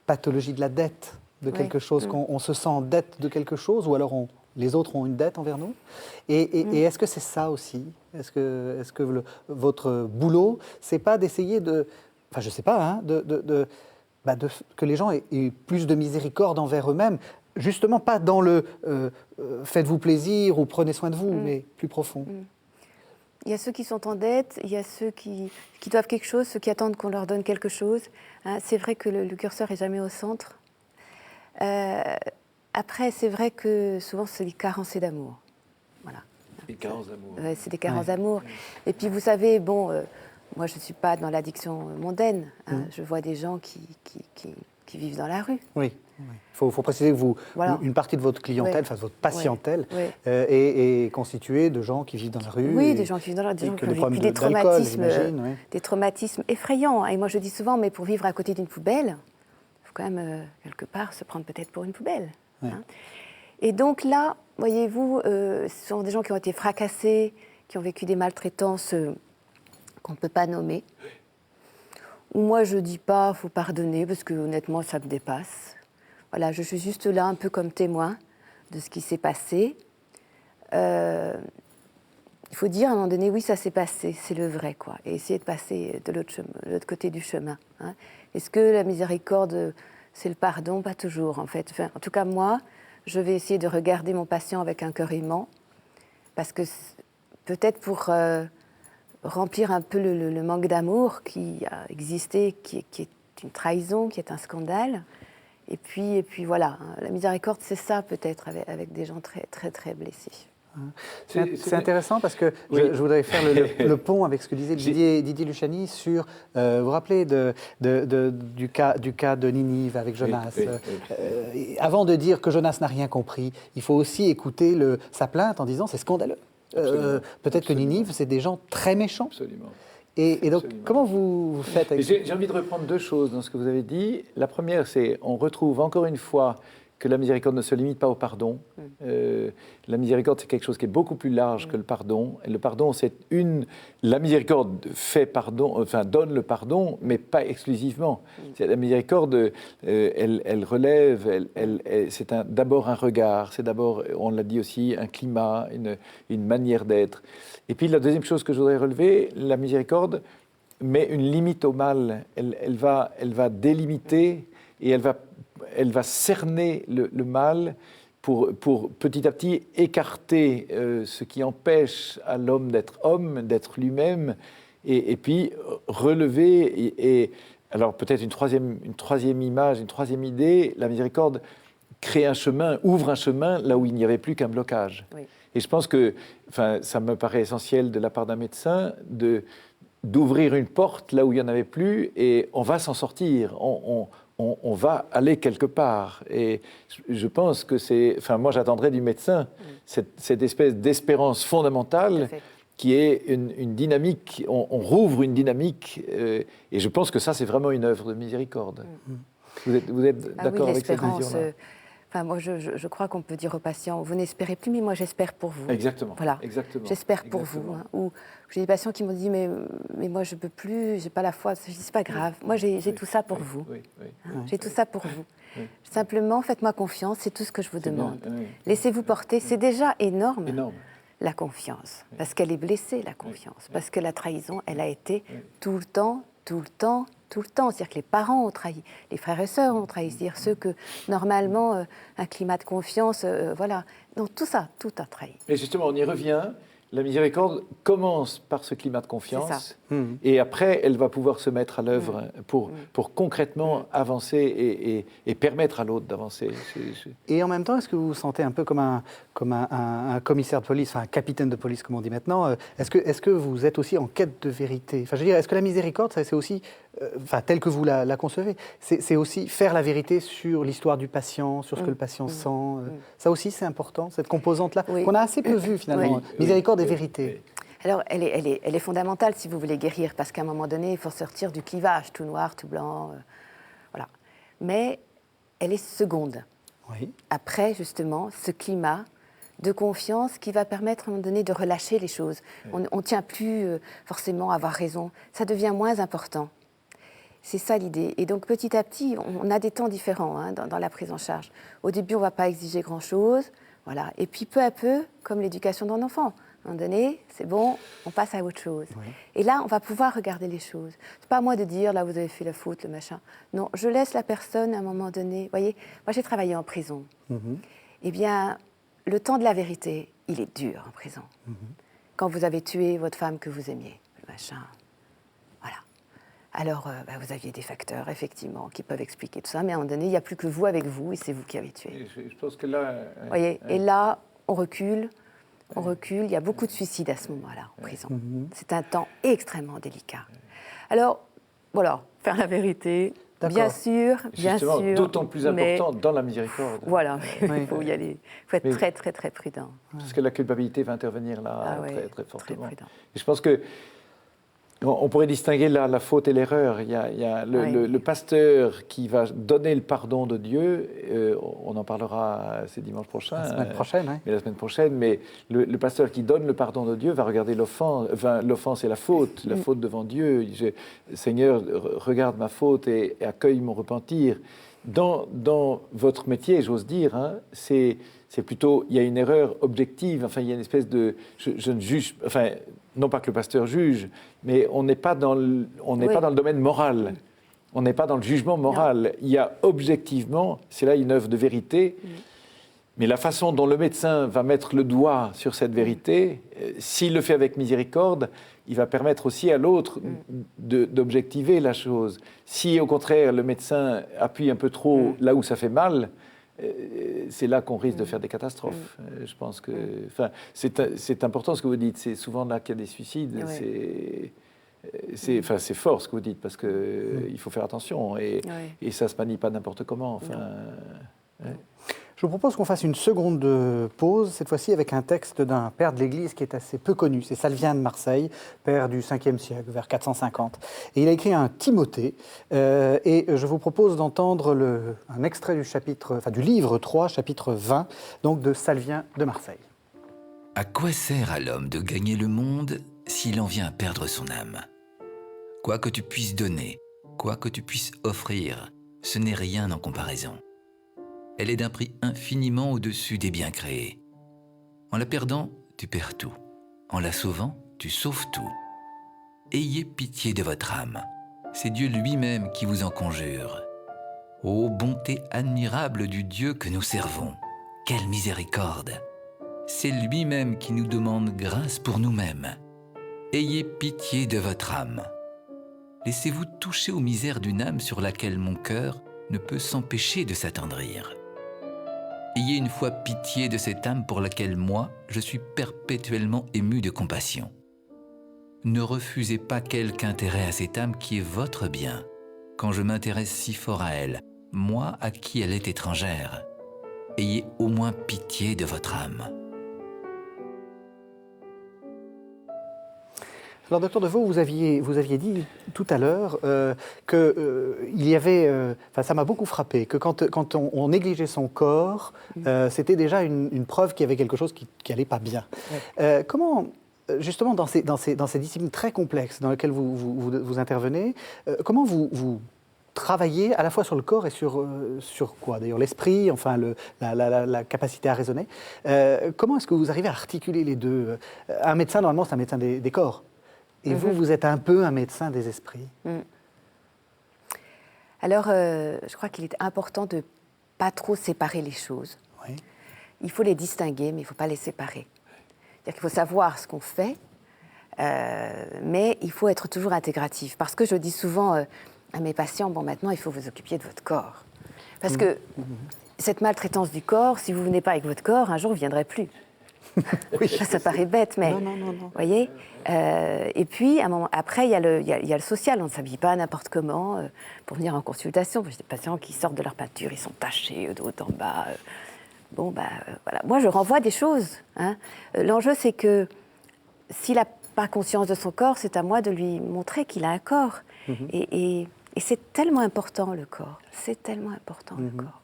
pathologie de la dette, de quelque chose, qu'on se sent en dette de quelque chose, ou alors les autres ont une dette envers nous. Et est-ce que c'est ça aussi? Est-ce que votre boulot, c'est pas d'essayer de... Enfin, je sais pas, hein, que les gens aient plus de miséricorde envers eux-mêmes, justement pas dans le faites-vous plaisir ou prenez soin de vous, mais plus profond. Il y a ceux qui sont en dette, il y a ceux qui doivent quelque chose, ceux qui attendent qu'on leur donne quelque chose. Hein, c'est vrai que le curseur n'est jamais au centre. Après, c'est vrai que souvent, c'est des carences d'amour. Voilà. Des carences d'amour. C'est des carences d'amour. Et puis, vous savez, moi, je ne suis pas dans l'addiction mondaine. Hein. Je vois des gens qui vivent dans la rue. Oui. Il faut préciser que une partie de votre clientèle, enfin votre patientèle, est constituée de gens qui vivent dans la rue. Oui, des gens qui vivent dans la rue, des gens qui ont vécu des traumatismes effrayants. Et moi, je dis souvent, mais pour vivre à côté d'une poubelle, il faut quand même, quelque part, se prendre peut-être pour une poubelle. Oui. Hein. Et donc là, voyez-vous, ce sont des gens qui ont été fracassés, qui ont vécu des maltraitances qu'on ne peut pas nommer. Ou moi, je ne dis pas, il faut pardonner, parce que honnêtement, ça me dépasse. Voilà, je suis juste là un peu comme témoin de ce qui s'est passé. Il faut dire à un moment donné, oui, ça s'est passé, c'est le vrai, quoi. Et essayer de passer de l'autre côté du chemin. Hein. Est-ce que la miséricorde, c'est le pardon? Pas toujours, en fait. Enfin, en tout cas, moi, je vais essayer de regarder mon patient avec un cœur aimant, parce que peut-être pour remplir un peu le manque d'amour qui a existé, qui est une trahison, qui est un scandale. Et puis voilà, la miséricorde, c'est ça peut-être avec des gens très, très, très blessés. C'est intéressant parce que je voudrais faire le pont avec ce que disait Didier Luchani sur, vous vous rappelez du cas de Ninive avec Jonas. Avant de dire que Jonas n'a rien compris, il faut aussi écouter sa plainte en disant c'est scandaleux. Peut-être que Ninive, c'est des gens très méchants. Absolument. Et donc, comment vous faites avec... J'ai envie de reprendre deux choses dans ce que vous avez dit. La première, c'est on retrouve encore une fois que la miséricorde ne se limite pas au pardon. La miséricorde, c'est quelque chose qui est beaucoup plus large que le pardon. Et le pardon, la miséricorde fait pardon, donne le pardon, mais pas exclusivement. La miséricorde, elle relève, c'est d'abord un regard, c'est d'abord, on l'a dit aussi, un climat, une manière d'être. Et puis la deuxième chose que je voudrais relever, la miséricorde met une limite au mal. Elle va délimiter et elle va cerner le mal pour petit à petit écarter ce qui empêche à l'homme d'être homme, d'être lui-même, et puis relever. Et alors peut-être une troisième image, une troisième idée, la miséricorde crée un chemin, ouvre un chemin là où il n'y avait plus qu'un blocage. Oui. Et je pense que, ça me paraît essentiel de la part d'un médecin d'ouvrir une porte là où il n'y en avait plus, et on va s'en sortir. On va aller quelque part. Et je pense que moi j'attendrai du médecin cette espèce d'espérance fondamentale qui est une dynamique, on rouvre une dynamique, et je pense que ça c'est vraiment une œuvre de miséricorde. Vous êtes d'accord avec cette vision-là? Enfin, moi, je crois qu'on peut dire aux patients, vous n'espérez plus, mais moi, j'espère pour vous. Exactement. Voilà. Exactement. J'espère pour vous. Hein. Ou j'ai des patients qui m'ont dit, mais moi, je ne peux plus, je n'ai pas la foi. Je dis, c'est pas grave. Moi, j'ai tout ça pour vous. Hein, j'ai tout ça pour vous. Simplement, faites-moi confiance, c'est tout ce que je vous demande. Laissez-vous porter. C'est déjà énorme. La confiance. Parce qu'elle est blessée, la confiance. Parce que la trahison, elle a été tout le temps. C'est-à-dire que les parents ont trahi, les frères et sœurs ont trahi, c'est-à-dire ceux que, normalement, un climat de confiance, voilà. Donc tout ça, tout a trahi. Et justement, on y revient. La miséricorde commence par ce climat de confiance et après, elle va pouvoir se mettre à l'œuvre pour concrètement avancer et permettre à l'autre d'avancer. Et en même temps, est-ce que vous vous sentez un peu comme un commissaire de police, enfin un capitaine de police, comme on dit maintenant, est-ce que vous êtes aussi en quête de vérité? Enfin, je veux dire, est-ce que la miséricorde, c'est aussi, enfin, telle que vous la concevez, c'est aussi faire la vérité sur l'histoire du patient, sur ce que le patient sent. Ça aussi, c'est important, cette composante-là, qu'on a assez peu vue finalement. Miséricorde et vérité. Alors, elle est fondamentale si vous voulez guérir, parce qu'à un moment donné, il faut sortir du clivage, tout noir, tout blanc, voilà. Mais elle est seconde. Oui. Après, justement, ce climat de confiance qui va permettre à un moment donné de relâcher les choses. On ne tient plus forcément à avoir raison. Ça devient moins important. C'est ça l'idée. Et donc, petit à petit, on a des temps différents hein, dans la prise en charge. Au début, on ne va pas exiger grand-chose. Voilà. Et puis, peu à peu, comme l'éducation d'un enfant, à un moment donné, c'est bon, on passe à autre chose. Oui. Et là, on va pouvoir regarder les choses. Ce n'est pas à moi de dire, là, vous avez fait la faute, le machin. Non, je laisse la personne, à un moment donné... Vous voyez, moi, j'ai travaillé en prison. Eh bien, le temps de la vérité, il est dur en prison. Quand vous avez tué votre femme que vous aimiez, le machin... Voilà. Alors, vous aviez des facteurs, effectivement, qui peuvent expliquer tout ça, mais à un moment donné, il n'y a plus que vous avec vous, et c'est vous qui avez tué. Je pense que là... Vous voyez, et là, on recule, il y a beaucoup de suicides à ce moment-là, en prison. C'est un temps extrêmement délicat. Alors, voilà, faire la vérité, bien sûr, d'autant plus important dans la miséricorde. Voilà, il faut y aller, il faut être très, très, très prudent. Parce que la culpabilité va intervenir là très, très fortement. Très prudent. Et je pense que on pourrait distinguer la faute et l'erreur. Il y a le pasteur qui va donner le pardon de Dieu. On en parlera, c'est dimanche prochain. La semaine prochaine, oui. Mais la semaine prochaine. Mais le pasteur qui donne le pardon de Dieu va regarder l'offense. Enfin, l'offense et la faute devant Dieu. Seigneur, regarde ma faute et accueille mon repentir. Dans votre métier, j'ose dire, hein, c'est plutôt, il y a une erreur objective, enfin, il y a une espèce de... Je ne juge... Enfin, non pas que le pasteur juge, mais on n'est pas dans le domaine moral. On n'est pas dans le jugement moral. Non. Il y a objectivement, c'est là une œuvre de vérité, mais la façon dont le médecin va mettre le doigt sur cette vérité, s'il le fait avec miséricorde, il va permettre aussi à l'autre d'objectiver la chose. Si, au contraire, le médecin appuie un peu trop là où ça fait mal, c'est là qu'on risque de faire des catastrophes. Je pense que... Enfin, c'est important ce que vous dites. C'est souvent là qu'il y a des suicides. C'est fort ce que vous dites, parce qu'il faut faire attention. Et ça ne se manie pas n'importe comment. Enfin, Je vous propose qu'on fasse une seconde pause, cette fois-ci avec un texte d'un père de l'Église qui est assez peu connu. C'est Salvien de Marseille, père du 5e siècle, vers 450. Et il a écrit un Timothée. Et je vous propose d'entendre un extrait du livre 3, chapitre 20, donc de Salvien de Marseille. À quoi sert à l'homme de gagner le monde s'il en vient à perdre son âme? Quoi que tu puisses donner, quoi que tu puisses offrir, ce n'est rien en comparaison. Elle est d'un prix infiniment au-dessus des biens créés. En la perdant, tu perds tout. En la sauvant, tu sauves tout. Ayez pitié de votre âme. C'est Dieu lui-même qui vous en conjure. Ô bonté admirable du Dieu que nous servons, quelle miséricorde! C'est lui-même qui nous demande grâce pour nous-mêmes. Ayez pitié de votre âme. Laissez-vous toucher aux misères d'une âme sur laquelle mon cœur ne peut s'empêcher de s'attendrir. Ayez une fois pitié de cette âme pour laquelle moi, je suis perpétuellement ému de compassion. Ne refusez pas quelque intérêt à cette âme qui est votre bien, quand je m'intéresse si fort à elle, moi à qui elle est étrangère. Ayez au moins pitié de votre âme. Alors, docteur Deveau, vous aviez dit tout à l'heure qu'il y avait, ça m'a beaucoup frappé, que quand on négligeait son corps, c'était déjà une preuve qu'il y avait quelque chose qui n'allait pas bien. Ouais. Comment, justement, dans ces disciplines très complexes dans lesquelles vous intervenez, comment vous travaillez à la fois sur le corps et sur quoi d'ailleurs, l'esprit, enfin la capacité à raisonner. Comment est-ce que vous arrivez à articuler les deux? Un médecin, normalement, c'est un médecin des corps. Et vous êtes un peu un médecin des esprits. Alors, je crois qu'il est important de ne pas trop séparer les choses. Oui. Il faut les distinguer, mais il ne faut pas les séparer. C'est-à-dire qu'il faut savoir ce qu'on fait, mais il faut être toujours intégratif. Parce que je dis souvent à mes patients, bon, maintenant, il faut vous occuper de votre corps. Parce que cette maltraitance du corps, si vous ne venez pas avec votre corps, un jour, vous ne viendrez plus. Oui. Ça paraît bête, mais non. Vous voyez. Et puis, après, il y a le social. On ne s'habille pas n'importe comment pour venir en consultation. J'ai des patients qui sortent de leur peinture, ils sont tachés de haut en bas. Voilà. Moi, je renvoie des choses. Hein. L'enjeu, c'est que s'il n'a pas conscience de son corps, c'est à moi de lui montrer qu'il a un corps. Et c'est tellement important, le corps. C'est tellement important, le corps.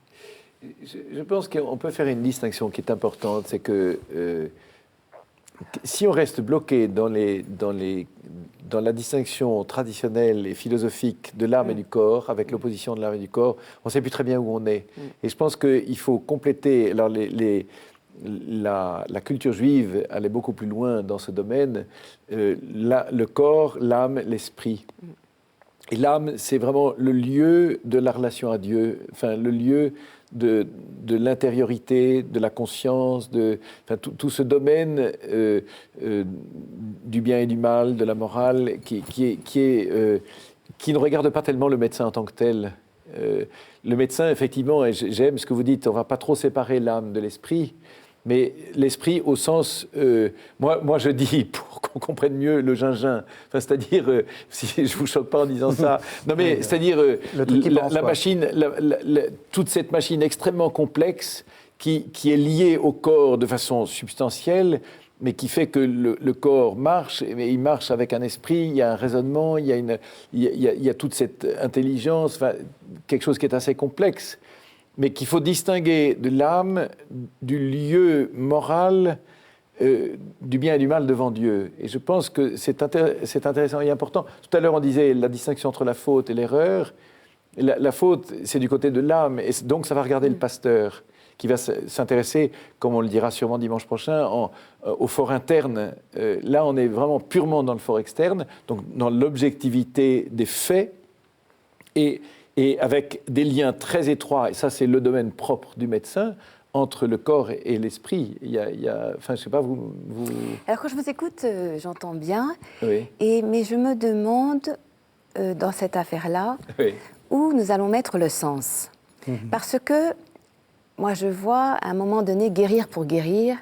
Je pense qu'on peut faire une distinction qui est importante, c'est que si on reste bloqué dans la distinction traditionnelle et philosophique de l'âme et du corps, avec l'opposition de l'âme et du corps, on ne sait plus très bien où on est. Et je pense qu'il faut compléter. Alors la culture juive allait beaucoup plus loin dans ce domaine. Le corps, l'âme, l'esprit. Et l'âme, c'est vraiment le lieu de la relation à Dieu, enfin le lieu de l'intériorité, de la conscience, tout ce domaine du bien et du mal, de la morale, qui ne regarde pas tellement le médecin en tant que tel. Le médecin, effectivement, et j'aime ce que vous dites, on ne va pas trop séparer l'âme de l'esprit, mais l'esprit au sens, moi je dis, pour qu'on comprenne mieux, le gingin, enfin, c'est-à-dire, si je ne vous choque pas en disant ça, non mais c'est-à-dire la machine, toute cette machine extrêmement complexe qui est liée au corps de façon substantielle, mais qui fait que le corps marche, mais il marche avec un esprit, il y a un raisonnement, il y a toute cette intelligence, enfin, quelque chose qui est assez complexe, mais qu'il faut distinguer de l'âme, du lieu moral, du bien et du mal devant Dieu. Et je pense que c'est intéressant et important. Tout à l'heure, on disait la distinction entre la faute et l'erreur. La faute, c'est du côté de l'âme, et donc ça va regarder le pasteur, qui va s'intéresser, comme on le dira sûrement dimanche prochain, au fort interne. Là, on est vraiment purement dans le fort externe, donc dans l'objectivité des faits, et avec des liens très étroits, et ça c'est le domaine propre du médecin, entre le corps et l'esprit. Enfin, je ne sais pas, vous... Alors quand je vous écoute, j'entends bien, oui. Mais je me demande, dans cette affaire-là, oui. où nous allons mettre le sens. Parce que, moi je vois, à un moment donné, guérir pour guérir,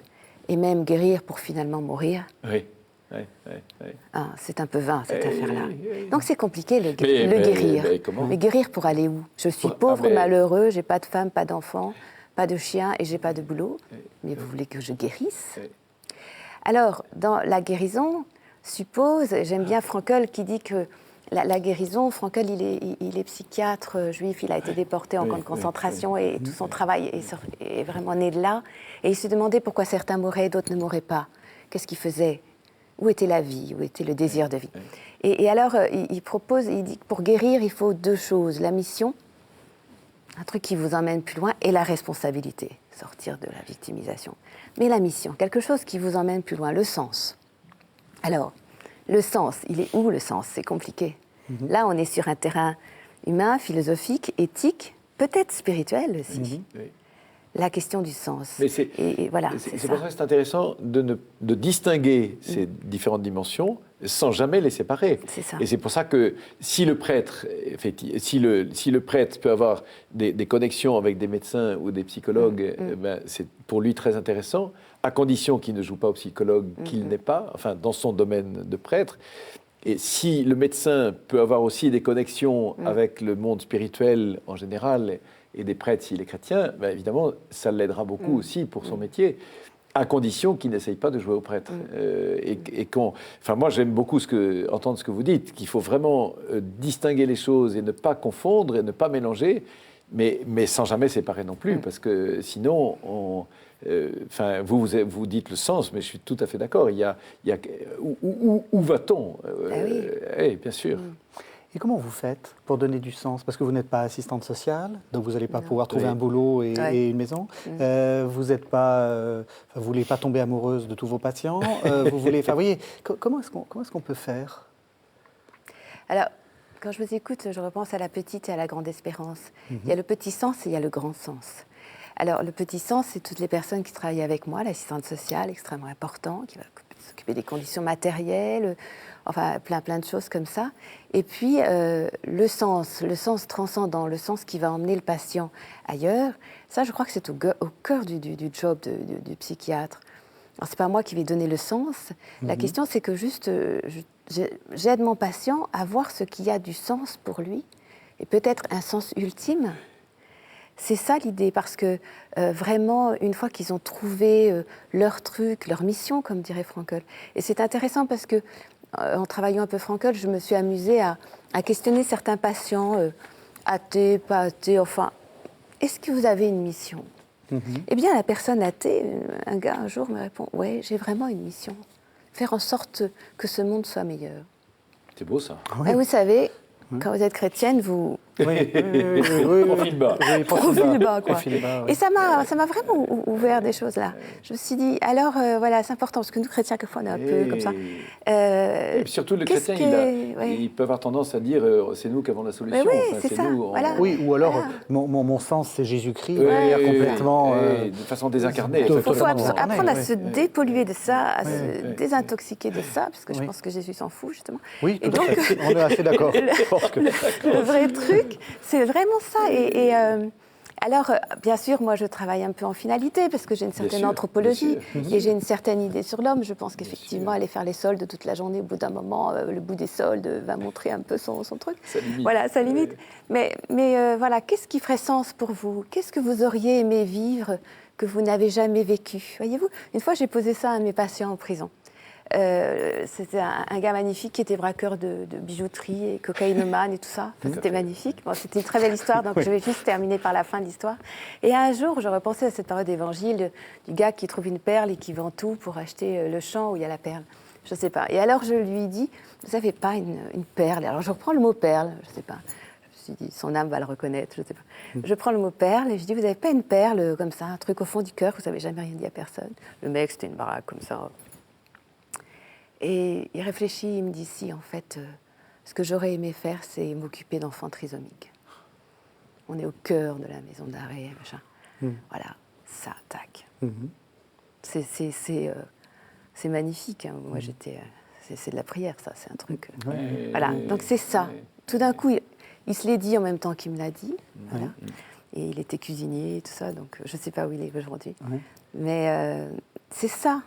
et même guérir pour finalement mourir. Oui. Ah, c'est un peu vain, cette affaire-là. Donc c'est compliqué, le guérir. Mais guérir pour aller où? Je suis pauvre, malheureux, j'ai pas de femme, pas d'enfant, pas de chien et j'ai pas de boulot. Mais vous voulez que je guérisse? Alors, dans la guérison, suppose, j'aime bien Frankl qui dit que la guérison, Frankl, il est psychiatre juif, il a été déporté en camp de concentration et tout son travail est vraiment né de là. Et il se demandait pourquoi certains mouraient et d'autres ne mouraient pas. Qu'est-ce qu'ils faisaient? Où était la vie? Où était le désir de vie? Et alors, il dit que pour guérir, il faut deux choses. La mission, un truc qui vous emmène plus loin, et la responsabilité, sortir de la victimisation. Mais la mission, quelque chose qui vous emmène plus loin, le sens. Alors, le sens, il est où le sens? C'est compliqué. Là, on est sur un terrain humain, philosophique, éthique, peut-être spirituel aussi. La question du sens. Et voilà, c'est pour ça que c'est intéressant de distinguer ces différentes dimensions sans jamais les séparer. C'est ça. Et c'est pour ça que si le prêtre peut avoir des connexions avec des médecins ou des psychologues, c'est pour lui très intéressant, à condition qu'il ne joue pas au psychologue, qu'il n'est pas, enfin dans son domaine de prêtre. Et si le médecin peut avoir aussi des connexions avec le monde spirituel en général, et des prêtres s'il est chrétien, évidemment, ça l'aidera beaucoup aussi pour son métier. à condition qu'ils n'essayent pas de jouer au prêtre. Enfin, moi, j'aime beaucoup entendre ce que vous dites, qu'il faut vraiment distinguer les choses et ne pas confondre et ne pas mélanger, mais sans jamais séparer non plus, parce que sinon, enfin, vous dites le sens, mais je suis tout à fait d'accord. Où va-t-on oui, bien sûr. Et comment vous faites pour donner du sens? Parce que vous n'êtes pas assistante sociale, donc vous n'allez pas pouvoir trouver un boulot et une maison. Vous n'êtes pas, vous voulez pas tomber amoureuse de tous vos patients. Vous voulez, enfin, vous voyez, comment est-ce qu'on peut faire? Alors, quand je vous écoute, je repense à la petite et à la grande espérance. Il y a le petit sens et il y a le grand sens. Alors, le petit sens, c'est toutes les personnes qui travaillent avec moi, l'assistante sociale, extrêmement important, qui va s'occuper des conditions matérielles, enfin, plein de choses comme ça. Et puis, le sens transcendant, le sens qui va emmener le patient ailleurs, ça, je crois que c'est au cœur du job du psychiatre. Alors, c'est pas moi qui vais donner le sens. La question, c'est que juste, j'aide mon patient à voir ce qui a du sens pour lui, et peut-être un sens ultime. C'est ça l'idée, parce que vraiment, une fois qu'ils ont trouvé leur truc, leur mission, comme dirait Frankl, et c'est intéressant parce que, en travaillant un peu Frankl, je me suis amusée à questionner certains patients, athées, pas athées, enfin, est-ce que vous avez une mission? Eh bien, la personne athée, un gars un jour me répond, ouais, j'ai vraiment une mission, faire en sorte que ce monde soit meilleur. C'est beau ça. Ah, vous savez, quand vous êtes chrétienne, vous... Profil bas. Profil bas, quoi. Profil bas, Et ça m'a vraiment ouvert des choses là. Je me suis dit, alors voilà, c'est important, parce que nous, chrétiens, quelquefois, on est un peu comme ça. Et puis surtout, les chrétiens, ils peuvent avoir tendance à dire, c'est nous qui avons la solution. Oui, enfin, c'est ça. Nous, voilà. Oui, ou alors, voilà. mon sens, c'est Jésus-Christ, complètement... de façon désincarnée. Il faut Totalement apprendre à se oui. dépolluer de ça, à se désintoxiquer de ça, parce que je pense que Jésus s'en fout, justement. Oui, Et tout à donc, fait. On est assez d'accord. Je pense que- le vrai truc, c'est vraiment ça. Alors, bien sûr, moi, je travaille un peu en finalité, parce que j'ai une certaine anthropologie, et j'ai une certaine idée sur l'homme. Je pense qu'effectivement, aller faire les soldes toute la journée, au bout d'un moment, le bout des soldes va montrer un peu son truc. Ça limite. Voilà, ça limite. Mais voilà, qu'est-ce qui ferait sens pour vous? Qu'est-ce que vous auriez aimé vivre que vous n'avez jamais vécu? Voyez-vous, une fois, j'ai posé ça à mes patients en prison. C'était un gars magnifique qui était braqueur de bijouterie et cocaïnomane et tout ça. Enfin, c'était magnifique. Bon, c'était une très belle histoire, donc je vais juste terminer par la fin de l'histoire. Et un jour, je repensais à cette parole d'évangile du gars qui trouve une perle et qui vend tout pour acheter le champ où il y a la perle. Je ne sais pas. Et alors, je lui dis, vous n'avez pas une perle? Alors, je reprends le mot perle, je ne sais pas. Je me suis dit, son âme va le reconnaître, je ne sais pas. Je prends le mot perle et je dis, vous n'avez pas une perle comme ça, un truc au fond du cœur, vous n'avez jamais rien dit à personne? Le mec, c'était une baraque comme ça. Et il réfléchit, il me dit, si, en fait, ce que j'aurais aimé faire, c'est m'occuper d'enfants trisomiques. On est au cœur de la maison d'arrêt, machin. Voilà, ça, tac. C'est magnifique. Hein. Moi, j'étais... c'est de la prière, ça, c'est un truc... Voilà, donc c'est ça. Tout d'un coup, il se l'est dit en même temps qu'il me l'a dit. Voilà. Et il était cuisinier et tout ça, donc je ne sais pas où il est aujourd'hui. Mais c'est ça.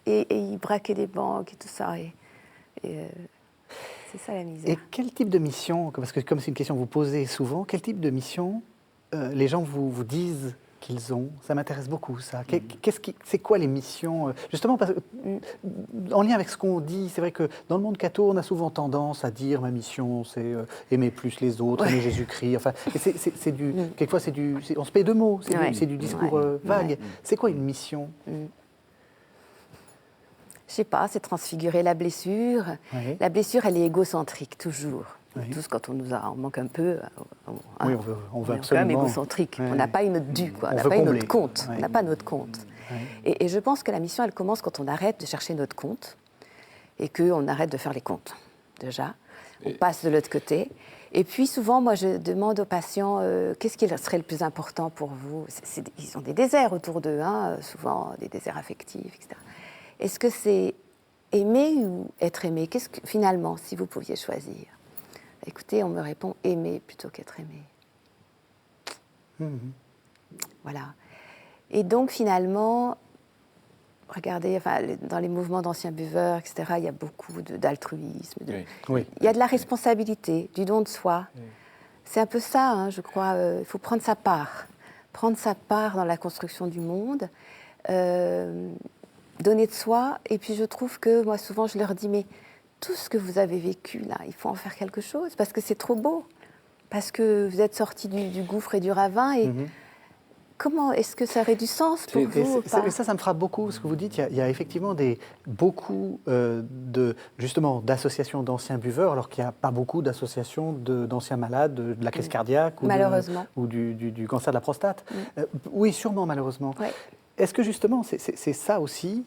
Et il braquait des banques et tout ça. C'est ça la misère. Et quel type de mission, parce que comme c'est une question que vous posez souvent, quel type de mission les gens vous disent qu'ils ont? Ça m'intéresse beaucoup, ça. C'est quoi les missions? Justement, parce que, en lien avec ce qu'on dit, c'est vrai que dans le monde catho, on a souvent tendance à dire ma mission, c'est aimer plus les autres, aimer Jésus-Christ. Enfin, c'est du, quelquefois, on se paye de mots, c'est du discours vague. C'est quoi une mission? Je sais pas, c'est transfigurer la blessure. Oui. La blessure, elle est égocentrique, toujours. Tous, quand on manque un peu, on veut absolument... quand même égocentrique. On n'a pas une notre due, quoi. On n'a pas notre compte. On n'a pas notre compte. Et je pense que la mission, elle commence quand on arrête de chercher notre compte et qu'on arrête de faire les comptes, déjà. On passe de l'autre côté. Et puis, souvent, moi, je demande aux patients, qu'est-ce qui serait le plus important pour vous? Ils ont des déserts autour d'eux, hein, souvent des déserts affectifs, etc. Est-ce que c'est aimer ou être aimé? Qu'est-ce que, finalement, si vous pouviez choisir? Écoutez, on me répond aimer plutôt qu'être aimé. Voilà. Et donc, finalement, regardez, enfin, dans les mouvements d'anciens buveurs, etc., il y a beaucoup d'altruisme. Il y a de la responsabilité, du don de soi. C'est un peu ça, hein, je crois. Il faut prendre sa part. Prendre sa part dans la construction du monde. donner de soi. Et puis je trouve que moi, souvent, je leur dis, mais tout ce que vous avez vécu, là, il faut en faire quelque chose, parce que c'est trop beau. Parce que vous êtes sortis du gouffre et du ravin, et comment est-ce que ça aurait du sens pour vous Ça me frappe beaucoup, ce que vous dites. Il y a effectivement beaucoup d'associations d'anciens buveurs, alors qu'il n'y a pas beaucoup d'associations d'anciens malades de la crise cardiaque ou du cancer de la prostate. Oui, sûrement, malheureusement. Ouais. Est-ce que justement, c'est ça aussi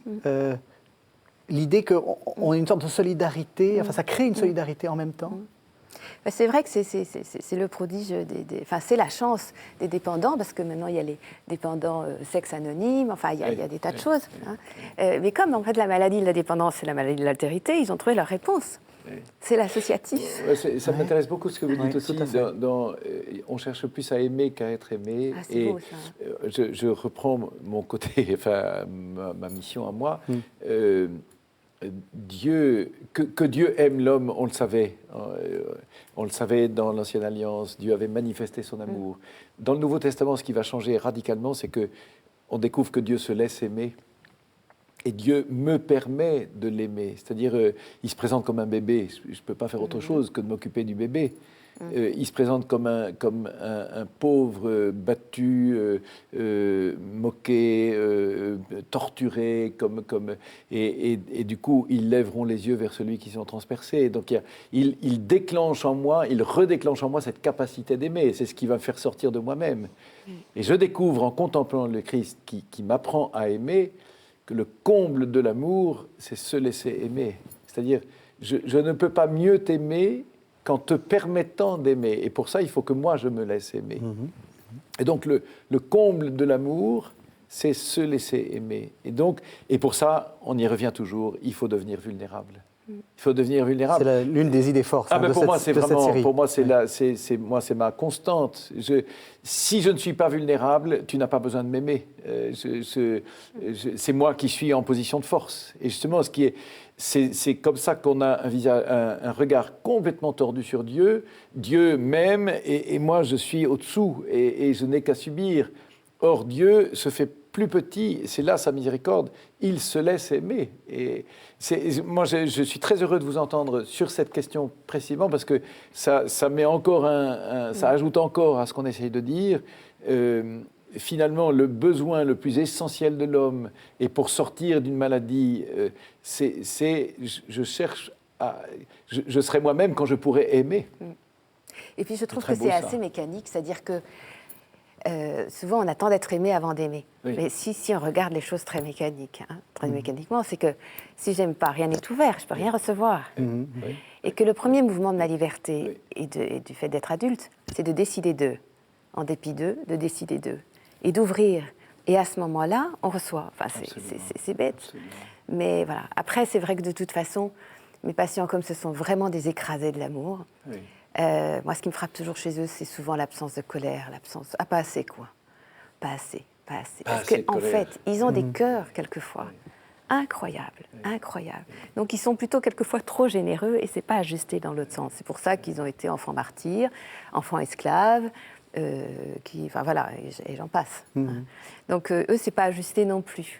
l'idée qu'on ait une sorte de solidarité, enfin ça crée une solidarité en même temps? C'est vrai que c'est le prodige, enfin c'est la chance des dépendants, parce que maintenant il y a les dépendants sexe anonyme, enfin il y a des tas de choses. Hein. Mais comme en fait la maladie de la dépendance, c'est la maladie de l'altérité, ils ont trouvé leur réponse. C'est l'associatif. Ça m'intéresse beaucoup ce que vous dites aussi. On cherche plus à aimer qu'à être aimé. Ah, c'est beau, ça. Je reprends mon côté, enfin ma mission à moi. Que Dieu aime l'homme, on le savait. On le savait dans l'Ancienne Alliance. Dieu avait manifesté son amour. Dans le Nouveau Testament, ce qui va changer radicalement, c'est que on découvre que Dieu se laisse aimer. Et Dieu me permet de l'aimer. C'est-à-dire, il se présente comme un bébé. Je ne peux pas faire autre chose que de m'occuper du bébé. Il se présente comme un pauvre battu, moqué, torturé, et du coup, ils lèveront les yeux vers celui qui sont transpercés. Donc, il déclenche en moi, il redéclenche en moi cette capacité d'aimer. C'est ce qui va me faire sortir de moi-même. Et je découvre, en contemplant le Christ qui m'apprend à aimer, que le comble de l'amour, c'est se laisser aimer. C'est-à-dire, je ne peux pas mieux t'aimer qu'en te permettant d'aimer. Et pour ça, il faut que moi, je me laisse aimer. Et donc, le comble de l'amour, c'est se laisser aimer. Et pour ça, on y revient toujours, il faut devenir vulnérable. Il faut devenir vulnérable. C'est l'une des idées fortes de cette série. Pour moi, c'est ma constante. Si je ne suis pas vulnérable, tu n'as pas besoin de m'aimer. C'est moi qui suis en position de force. Et justement, c'est comme ça qu'on a un regard complètement tordu sur Dieu. Dieu m'aime et moi, je suis au-dessous et je n'ai qu'à subir. Or, Dieu se fait plus petit, c'est là sa miséricorde, il se laisse aimer. Et moi, je suis très heureux de vous entendre sur cette question précisément, parce que ça met encore ça ajoute encore à ce qu'on essaye de dire. Finalement, le besoin le plus essentiel de l'homme, et pour sortir d'une maladie, je cherche je serai moi-même quand je pourrai aimer. Et puis je trouve que c'est assez mécanique, c'est-à-dire que souvent, on attend d'être aimé avant d'aimer. Oui. Mais si on regarde les choses très mécaniques, très mécaniquement, c'est que si j'aime pas, rien n'est ouvert, je peux rien recevoir. Oui. Et que le premier mouvement de ma liberté et du fait d'être adulte, c'est de décider d'eux, en dépit d'eux, de décider d'eux, et d'ouvrir. Et à ce moment-là, on reçoit. Enfin, c'est bête. Absolument. Mais voilà. Après, c'est vrai que de toute façon, mes patients comme ce sont vraiment des écrasés de l'amour. Oui. Moi, ce qui me frappe toujours chez eux, c'est souvent l'absence de colère, pas assez, quoi. Pas assez. Parce qu'en fait, ils ont des cœurs, quelquefois, incroyables. Donc, ils sont plutôt, quelquefois, trop généreux, et c'est pas ajusté dans l'autre sens. C'est pour ça qu'ils ont été enfants martyrs, enfants esclaves, enfin, voilà, et j'en passe. Donc, eux, c'est pas ajusté non plus.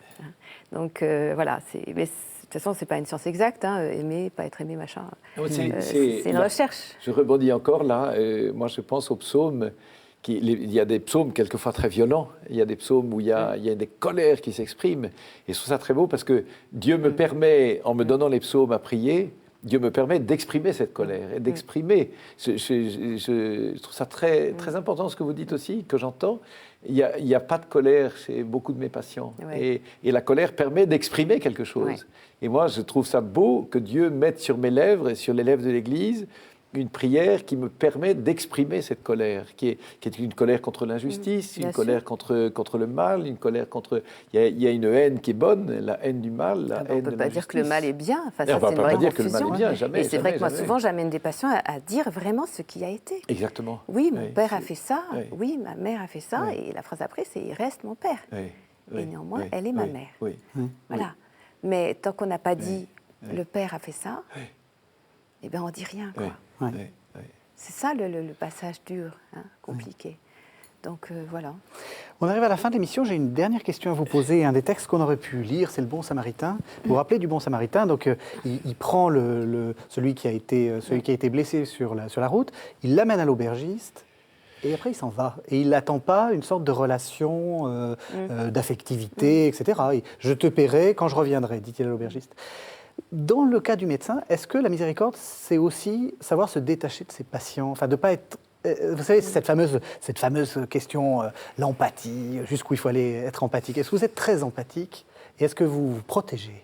Donc, voilà, mais de toute façon, ce n'est pas une science exacte, aimer, pas être aimé, machin. C'est une recherche. Je rebondis encore là. Moi, je pense aux psaumes. Il y a des psaumes quelquefois très violents. Il y a des psaumes où il y a des colères qui s'expriment. Et je trouve ça très beau parce que Dieu me permet, en me donnant les psaumes à prier, Dieu me permet d'exprimer cette colère et d'exprimer. Je trouve ça très, très important ce que vous dites aussi, que j'entends. Il n'y a pas de colère chez beaucoup de mes patients. Et la colère permet d'exprimer quelque chose. Et moi, je trouve ça beau que Dieu mette sur mes lèvres et sur les lèvres de l'Église une prière qui me permet d'exprimer cette colère, qui est une colère contre l'injustice, une colère contre le mal, une colère contre... Il y a une haine qui est bonne, la haine du mal, la haine de l'injustice. On ne peut pas dire que le mal est bien. Enfin, ça, on ne peut pas dire que le mal est bien, jamais. Et c'est vrai que moi, souvent, j'amène des patients à dire vraiment ce qui a été. Exactement. Oui, mon père a fait ça, oui, ma mère a fait ça, et la phrase après, c'est « il reste mon père ». Et néanmoins, elle est ma mère. Voilà. Mais tant qu'on n'a pas dit « le père a fait ça », eh bien, on ne dit rien, quoi. C'est ça le passage dur, compliqué. Donc voilà. On arrive à la fin de l'émission, j'ai une dernière question à vous poser. Un des textes qu'on aurait pu lire, c'est le Bon Samaritain. Vous vous rappelez du Bon Samaritain? Donc, il prend celui qui a été blessé sur la route, il l'amène à l'aubergiste, et après il s'en va. Et il n'attend pas une sorte de relation d'affectivité, etc. Et, je te paierai quand je reviendrai, dit-il à l'aubergiste. Dans le cas du médecin, est-ce que la miséricorde, c'est aussi savoir se détacher de ses patients, enfin de ne pas être... Vous savez, cette fameuse question, l'empathie, jusqu'où il faut aller être empathique. Est-ce que vous êtes très empathique et est-ce que vous vous protégez?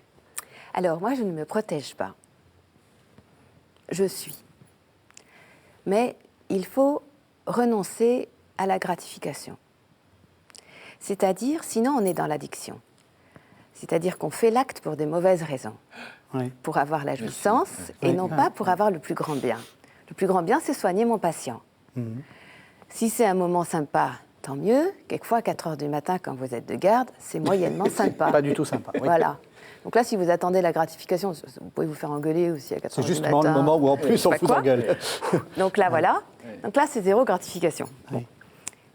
Alors, moi, je ne me protège pas. Je suis. Mais il faut renoncer à la gratification. C'est-à-dire, sinon on est dans l'addiction. C'est-à-dire qu'on fait l'acte pour des mauvaises raisons. Oui. Pour avoir la jouissance et non pas pour avoir le plus grand bien. Le plus grand bien, c'est soigner mon patient. Si c'est un moment sympa, tant mieux. Quelquefois, à 4 heures du matin, quand vous êtes de garde, c'est moyennement sympa. Pas du tout sympa. Oui. Voilà. Donc là, si vous attendez la gratification, vous pouvez vous faire engueuler aussi à 4 heures du matin. C'est justement le moment où, en plus, on fout en gueule. Donc là, voilà. Donc là, c'est zéro gratification. Bon.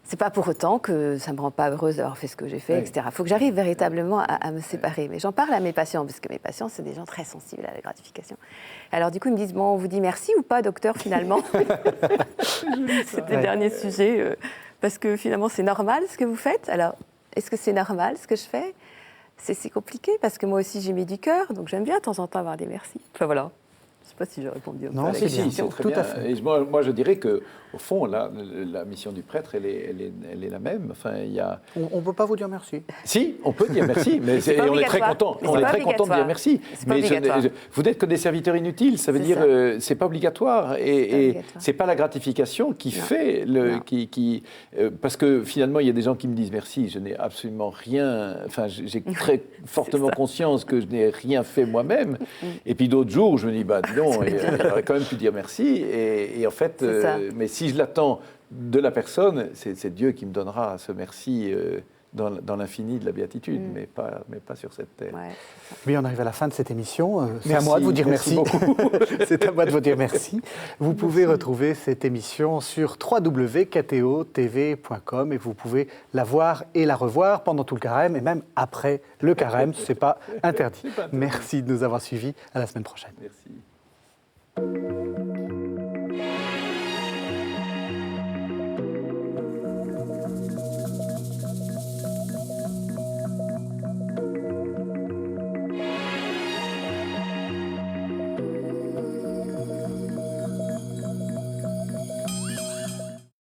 C'est pas pour autant que ça me rend pas heureuse d'avoir fait ce que j'ai fait, etc. Il faut que j'arrive véritablement à me séparer. Mais j'en parle à mes patients, parce que mes patients, c'est des gens très sensibles à la gratification. Alors du coup, ils me disent, bon, on vous dit merci ou pas, docteur, finalement? C'était le dernier sujet, parce que finalement, c'est normal ce que vous faites. Alors, est-ce que c'est normal ce que je fais? C'est compliqué, parce que moi aussi, j'ai mis du cœur, donc j'aime bien de temps en temps avoir des merci. Enfin voilà. Je ne sais pas si j'ai répondu à la question. C'est très bien. Et moi, je dirais qu'au fond, la mission du prêtre, elle est la même. Enfin, on ne peut pas vous dire merci. Si, on peut dire merci, mais on est très content. On est très content de dire merci. Mais vous n'êtes que des serviteurs inutiles. Ça veut dire c'est pas obligatoire. Et c'est pas la gratification qui fait parce que finalement, il y a des gens qui me disent merci. Je n'ai absolument rien. Enfin, j'ai très fortement conscience que je n'ai rien fait moi-même. Et puis d'autres jours, je me dis non, j'aurais quand même pu dire merci. Et en fait, mais si je l'attends de la personne, c'est Dieu qui me donnera ce merci dans l'infini de la béatitude, mais pas sur cette terre. Ouais. Oui, on arrive à la fin de cette émission. C'est à moi de vous dire merci. C'est à moi de vous dire merci. Vous pouvez retrouver cette émission sur www.ktotv.com et vous pouvez la voir et la revoir pendant tout le carême et même après le carême. Ce n'est pas interdit. Merci de nous avoir suivis. À la semaine prochaine. Merci.